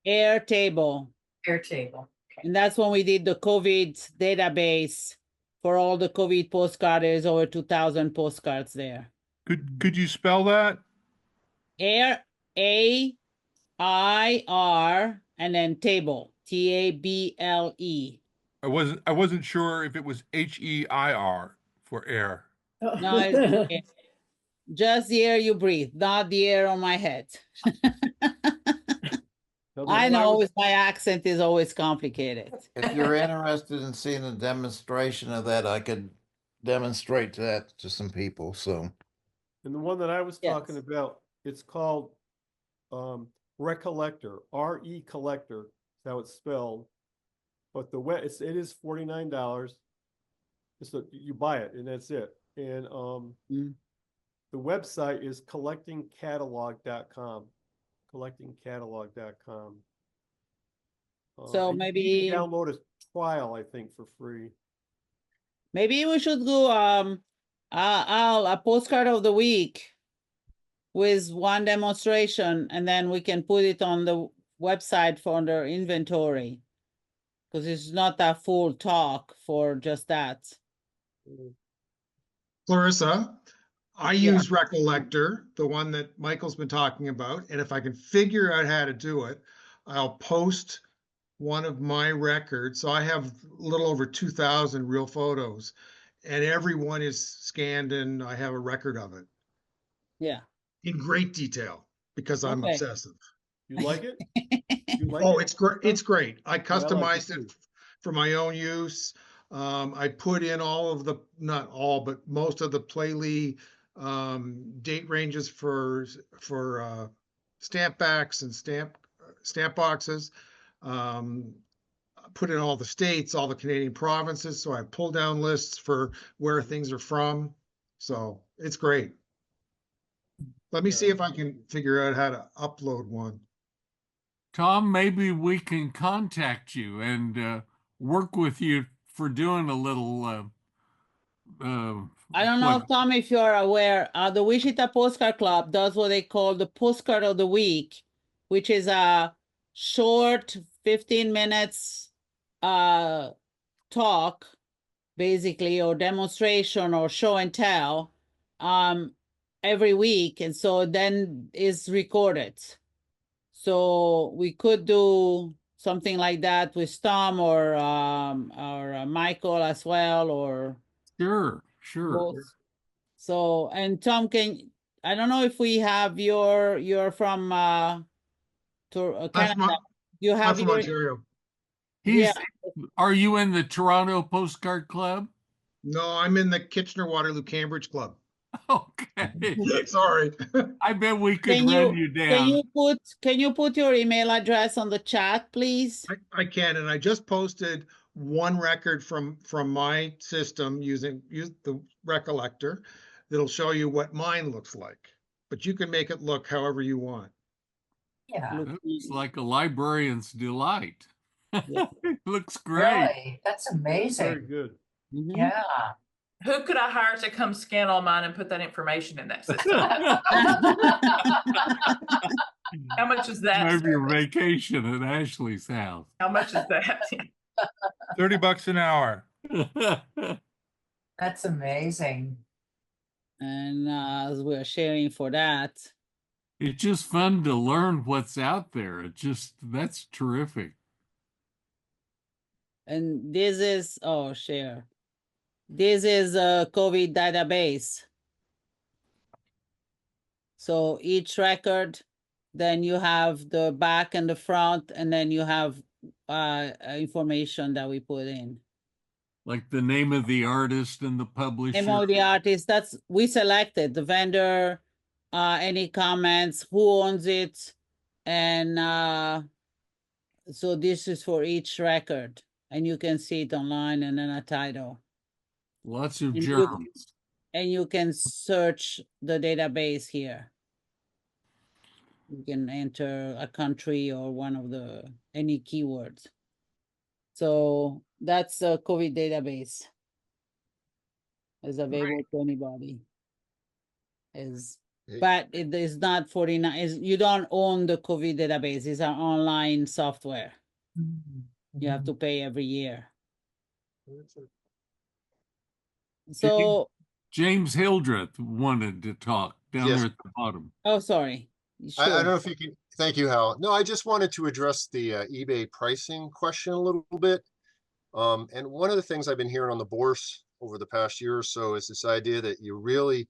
Speaker 1: Airtable.
Speaker 10: Airtable. Okay.
Speaker 1: And that's when we did the COVID database for all the COVID postcards. There's over 2,000 postcards there.
Speaker 9: Could you spell that?
Speaker 1: Air, AIR, and then table, TABLE.
Speaker 9: I wasn't sure if it was HEIR for air.
Speaker 1: No, it's air. Just the air you breathe, not the air on my head. I know my accent is always complicated.
Speaker 11: If you're interested in seeing a demonstration of that, I could demonstrate that to some people. So,
Speaker 7: And the one that I was
Speaker 1: Yes.
Speaker 7: talking about, it's called Recollector, RE Collector, is how it's spelled. But it is $49. So you buy it and that's it. And the website is collectingcatalog.com. Collectingcatalog.com.
Speaker 1: So
Speaker 7: and
Speaker 1: maybe
Speaker 7: you can download a trial, I think, for free.
Speaker 1: maybe we should do a postcard of the week with one demonstration, and then we can put it on the website for their inventory, because it's not a full talk for just that.
Speaker 12: Clarissa, I use Recollector, the one that Michael's been talking about, and if I can figure out how to do it, I'll post one of my records. So I have a little over 2,000 real photos, and every one is scanned and I have a record of it.
Speaker 1: Yeah.
Speaker 12: In great detail, because I'm
Speaker 1: Okay.
Speaker 12: obsessive.
Speaker 7: You like it? You like
Speaker 12: Oh,
Speaker 7: it?
Speaker 12: it's great. It's great. I
Speaker 7: I like it
Speaker 12: customized
Speaker 7: too.
Speaker 12: it for my own use. I put in all of the, not all, but most of the Playley date ranges for stamp backs and stamp boxes. Put in all the states, all the Canadian provinces. So I pull down lists for where things are from. So it's great. Let me see if I can figure out how to upload one.
Speaker 3: Tom, maybe we can contact you and work with you for doing a little.
Speaker 1: I don't know, Tom, if you're aware, the Wichita Postcard Club does what they call the Postcard of the Week, which is a short 15 minutes talk, basically, or demonstration or show and tell every week. And so then is recorded. So we could do something like that with Tom or Michael as well, or
Speaker 3: Sure.
Speaker 1: both. So, and Tom, I don't know if we have you're from Canada. You
Speaker 12: I'm
Speaker 1: have
Speaker 12: from Ontario.
Speaker 3: Are you in the Toronto Postcard Club?
Speaker 12: No, I'm in the Kitchener-Waterloo Cambridge Club.
Speaker 3: Okay.
Speaker 12: Sorry.
Speaker 3: I bet we could run you down.
Speaker 1: Can you put your email address on the chat, please?
Speaker 12: I can, and I just posted one record from my system using the Recollector that'll show you what mine looks like. But you can make it look however you want.
Speaker 10: Yeah.
Speaker 3: It's like a librarian's delight.
Speaker 1: Yeah.
Speaker 3: It looks great.
Speaker 10: Really? That's amazing.
Speaker 7: Very good.
Speaker 1: Mhm.
Speaker 10: Yeah.
Speaker 13: Who could I hire to come scan all mine and put that information in that system? How much is that?
Speaker 3: Maybe your vacation at Ashley's house.
Speaker 13: How much is that?
Speaker 9: $30 an hour.
Speaker 10: That's amazing.
Speaker 1: And as we're sharing for that.
Speaker 3: It's just fun to learn what's out there. That's terrific.
Speaker 1: And this is, share. This is a COVID database. So each record, then you have the back and the front, and then you have information that we put in.
Speaker 3: Like the name of the artist and the publisher.
Speaker 1: Name of the artist, we selected the vendor, any comments, who owns it, And so this is for each record, and you can see it online and then a title.
Speaker 3: Lots of
Speaker 1: And
Speaker 3: germs.
Speaker 1: and you can search the database here. You can enter a country or one of any keywords. So that's the COVID database. Is available to anybody. But it is not 49. You don't own the COVID database. It's an online software. You have to pay every year. So
Speaker 3: James Hildreth wanted to talk down
Speaker 14: Yes.
Speaker 3: there at the bottom.
Speaker 1: oh, sorry.
Speaker 14: I
Speaker 1: Sure.
Speaker 14: don't know if you can, thank you, Hal. No, I just wanted to address the eBay pricing question a little bit. And one of the things I've been hearing on the bourse over the past year or so is this idea that you really,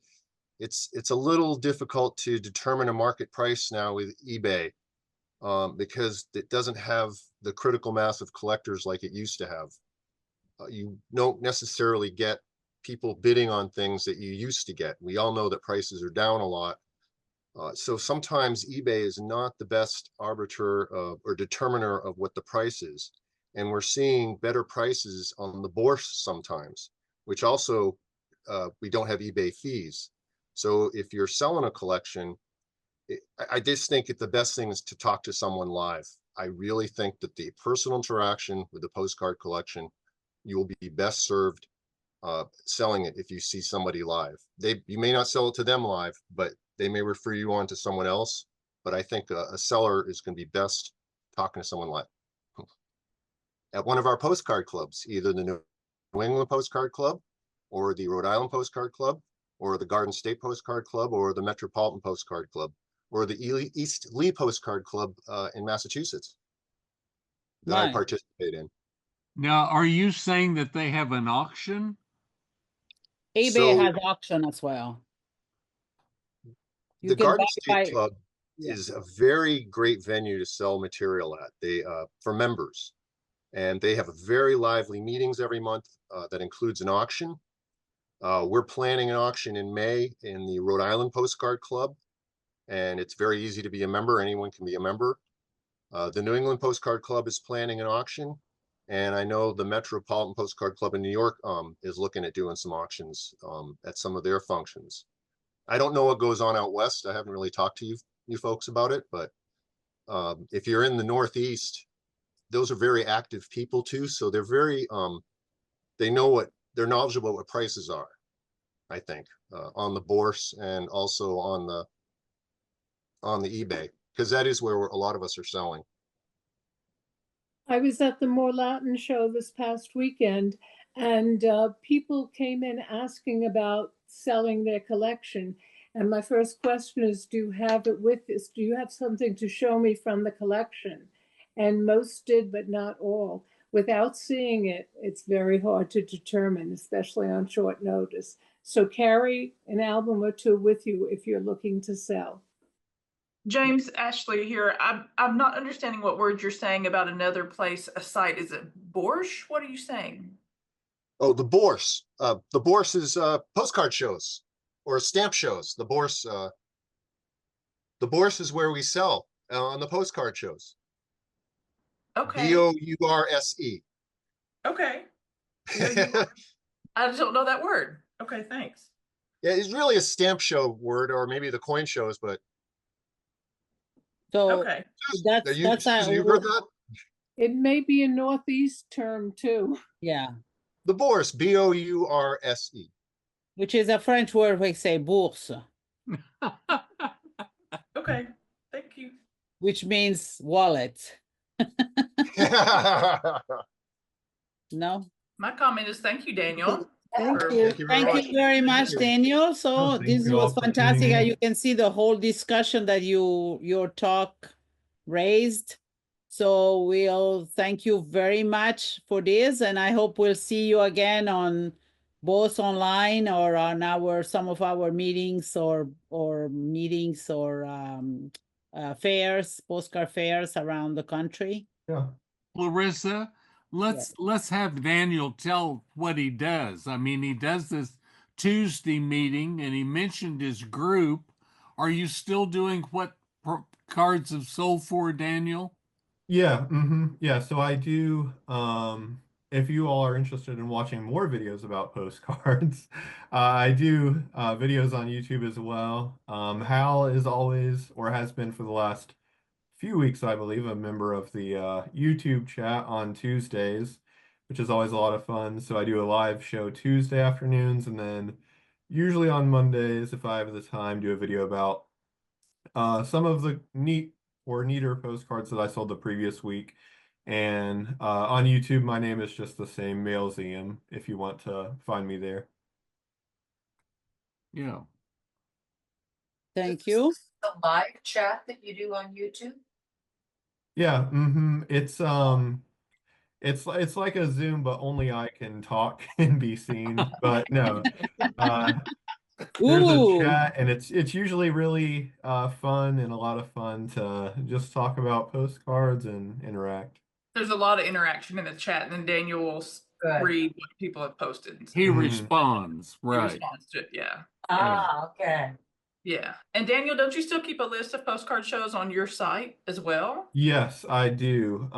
Speaker 14: it's a little difficult to determine a market price now with eBay because it doesn't have the critical mass of collectors like it used to have. You don't necessarily get people bidding on things that you used to get. We all know that prices are down a lot. So sometimes eBay is not the best arbiter or determiner of what the price is. And we're seeing better prices on the bourse sometimes, which also we don't have eBay fees. So if you're selling a collection, I just think the best thing is to talk to someone live. I really think that the personal interaction with the postcard collection, you will be best served selling it if you see somebody live. You may not sell it to them live, but they may refer you on to someone else. But I think a seller is going to be best talking to someone live. At one of our postcard clubs, either the New England Postcard Club or the Rhode Island Postcard Club or the Garden State Postcard Club or the Metropolitan Postcard Club or the East Lee Postcard Club in Massachusetts that I participate in.
Speaker 3: Now, are you saying that they have an auction?
Speaker 1: eBay has auction as well.
Speaker 14: The Garden State Club is a very great venue to sell material at. They for members. And they have very lively meetings every month that includes an auction. We're planning an auction in May in the Rhode Island Postcard Club, and it's very easy to be a member. Anyone can be a member. The New England Postcard Club is planning an auction, and I know the Metropolitan Postcard Club in New York is looking at doing some auctions at some of their functions. I don't know what goes on out west. I haven't really talked to you folks about it, but if you're in the Northeast, those are very active people too. So they're very, they're knowledgeable what prices are, I think, on the bourse and also on the eBay, because that is where a lot of us are selling.
Speaker 6: I was at the More Latin show this past weekend, and people came in asking about selling their collection. And my first question is, do you have it with us? Do you have something to show me from the collection? And most did, but not all. Without seeing it, it's very hard to determine, especially on short notice. So carry an album or two with you if you're looking to sell.
Speaker 13: James, Ashley here. I'm not understanding what word you're saying about another place, a site. Is it Borscht? What are you saying?
Speaker 14: Oh, the bourse. The bourse is postcard shows or stamp shows. The bourse is where we sell on the postcard shows.
Speaker 13: Okay.
Speaker 14: B-O-U-R-S-E.
Speaker 13: Okay. I don't know that word. Okay, thanks.
Speaker 14: Yeah, it's really a stamp show word, or maybe the coin shows, but
Speaker 1: so
Speaker 13: okay.
Speaker 1: That's
Speaker 14: you heard that?
Speaker 6: It may be a Northeast term too.
Speaker 1: Yeah.
Speaker 14: The bourse, B-O-U-R-S-E.
Speaker 1: Which is a French word we say bourse.
Speaker 13: Okay, thank you.
Speaker 1: Which means wallet. No?
Speaker 13: My comment is thank you, Daniel.
Speaker 6: Thank you.
Speaker 1: Thank you very much, Daniel. So this was fantastic. You can see the whole discussion that your talk raised. So we'll thank you very much for this, and I hope we'll see you again on both online or on some of our meetings or fairs, postcard fairs around the country.
Speaker 2: Yeah.
Speaker 3: Clarissa, let's have Daniel tell what he does. I mean, he does this Tuesday meeting, and he mentioned his group. Are you still doing what cards have sold for, Daniel?
Speaker 2: Yeah, yeah. So I do. If you all are interested in watching more videos about postcards, I do videos on YouTube as well. Hal is always, or has been for the last few weeks, I believe, a member of the YouTube chat on Tuesdays, which is always a lot of fun. So I do a live show Tuesday afternoons, and then usually on Mondays, if I have the time, do a video about some of the neater postcards that I sold the previous week. And on YouTube, my name is just the same, Mailseum, if you want to find me there.
Speaker 3: Yeah.
Speaker 1: Thank you.
Speaker 10: The live chat that you do on YouTube?
Speaker 2: Yeah, it's like a Zoom, but only I can talk and be seen. But no, there's a
Speaker 1: Ooh,
Speaker 2: chat, and it's usually really fun and a lot of fun to just talk about postcards and interact.
Speaker 13: There's a lot of interaction in the chat, and then Daniel will
Speaker 10: Good.
Speaker 13: read what people have posted. and
Speaker 3: He
Speaker 2: Mhm.
Speaker 3: responds,
Speaker 13: he
Speaker 3: right.
Speaker 13: responds to it. Yeah.
Speaker 10: Ah, okay.
Speaker 13: Yeah. And Daniel, don't you still keep a list of postcard shows on your site as well?
Speaker 2: Yes, I do.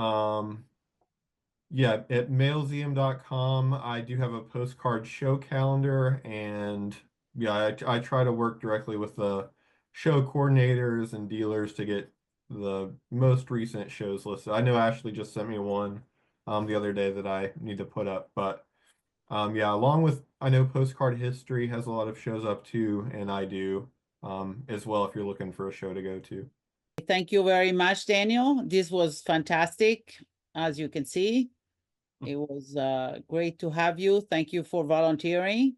Speaker 2: Yeah, at mailseum.com, I do have a postcard show calendar, and yeah, I try to work directly with the show coordinators and dealers to get the most recent shows listed. I know Ashley just sent me one the other day that I need to put up, but yeah, along with, I know Postcard History has a lot of shows up too, and I do as well if you're looking for a show to go to.
Speaker 1: thank you very much, Daniel. This was fantastic, as you can see. It was great to have you. Thank you for volunteering.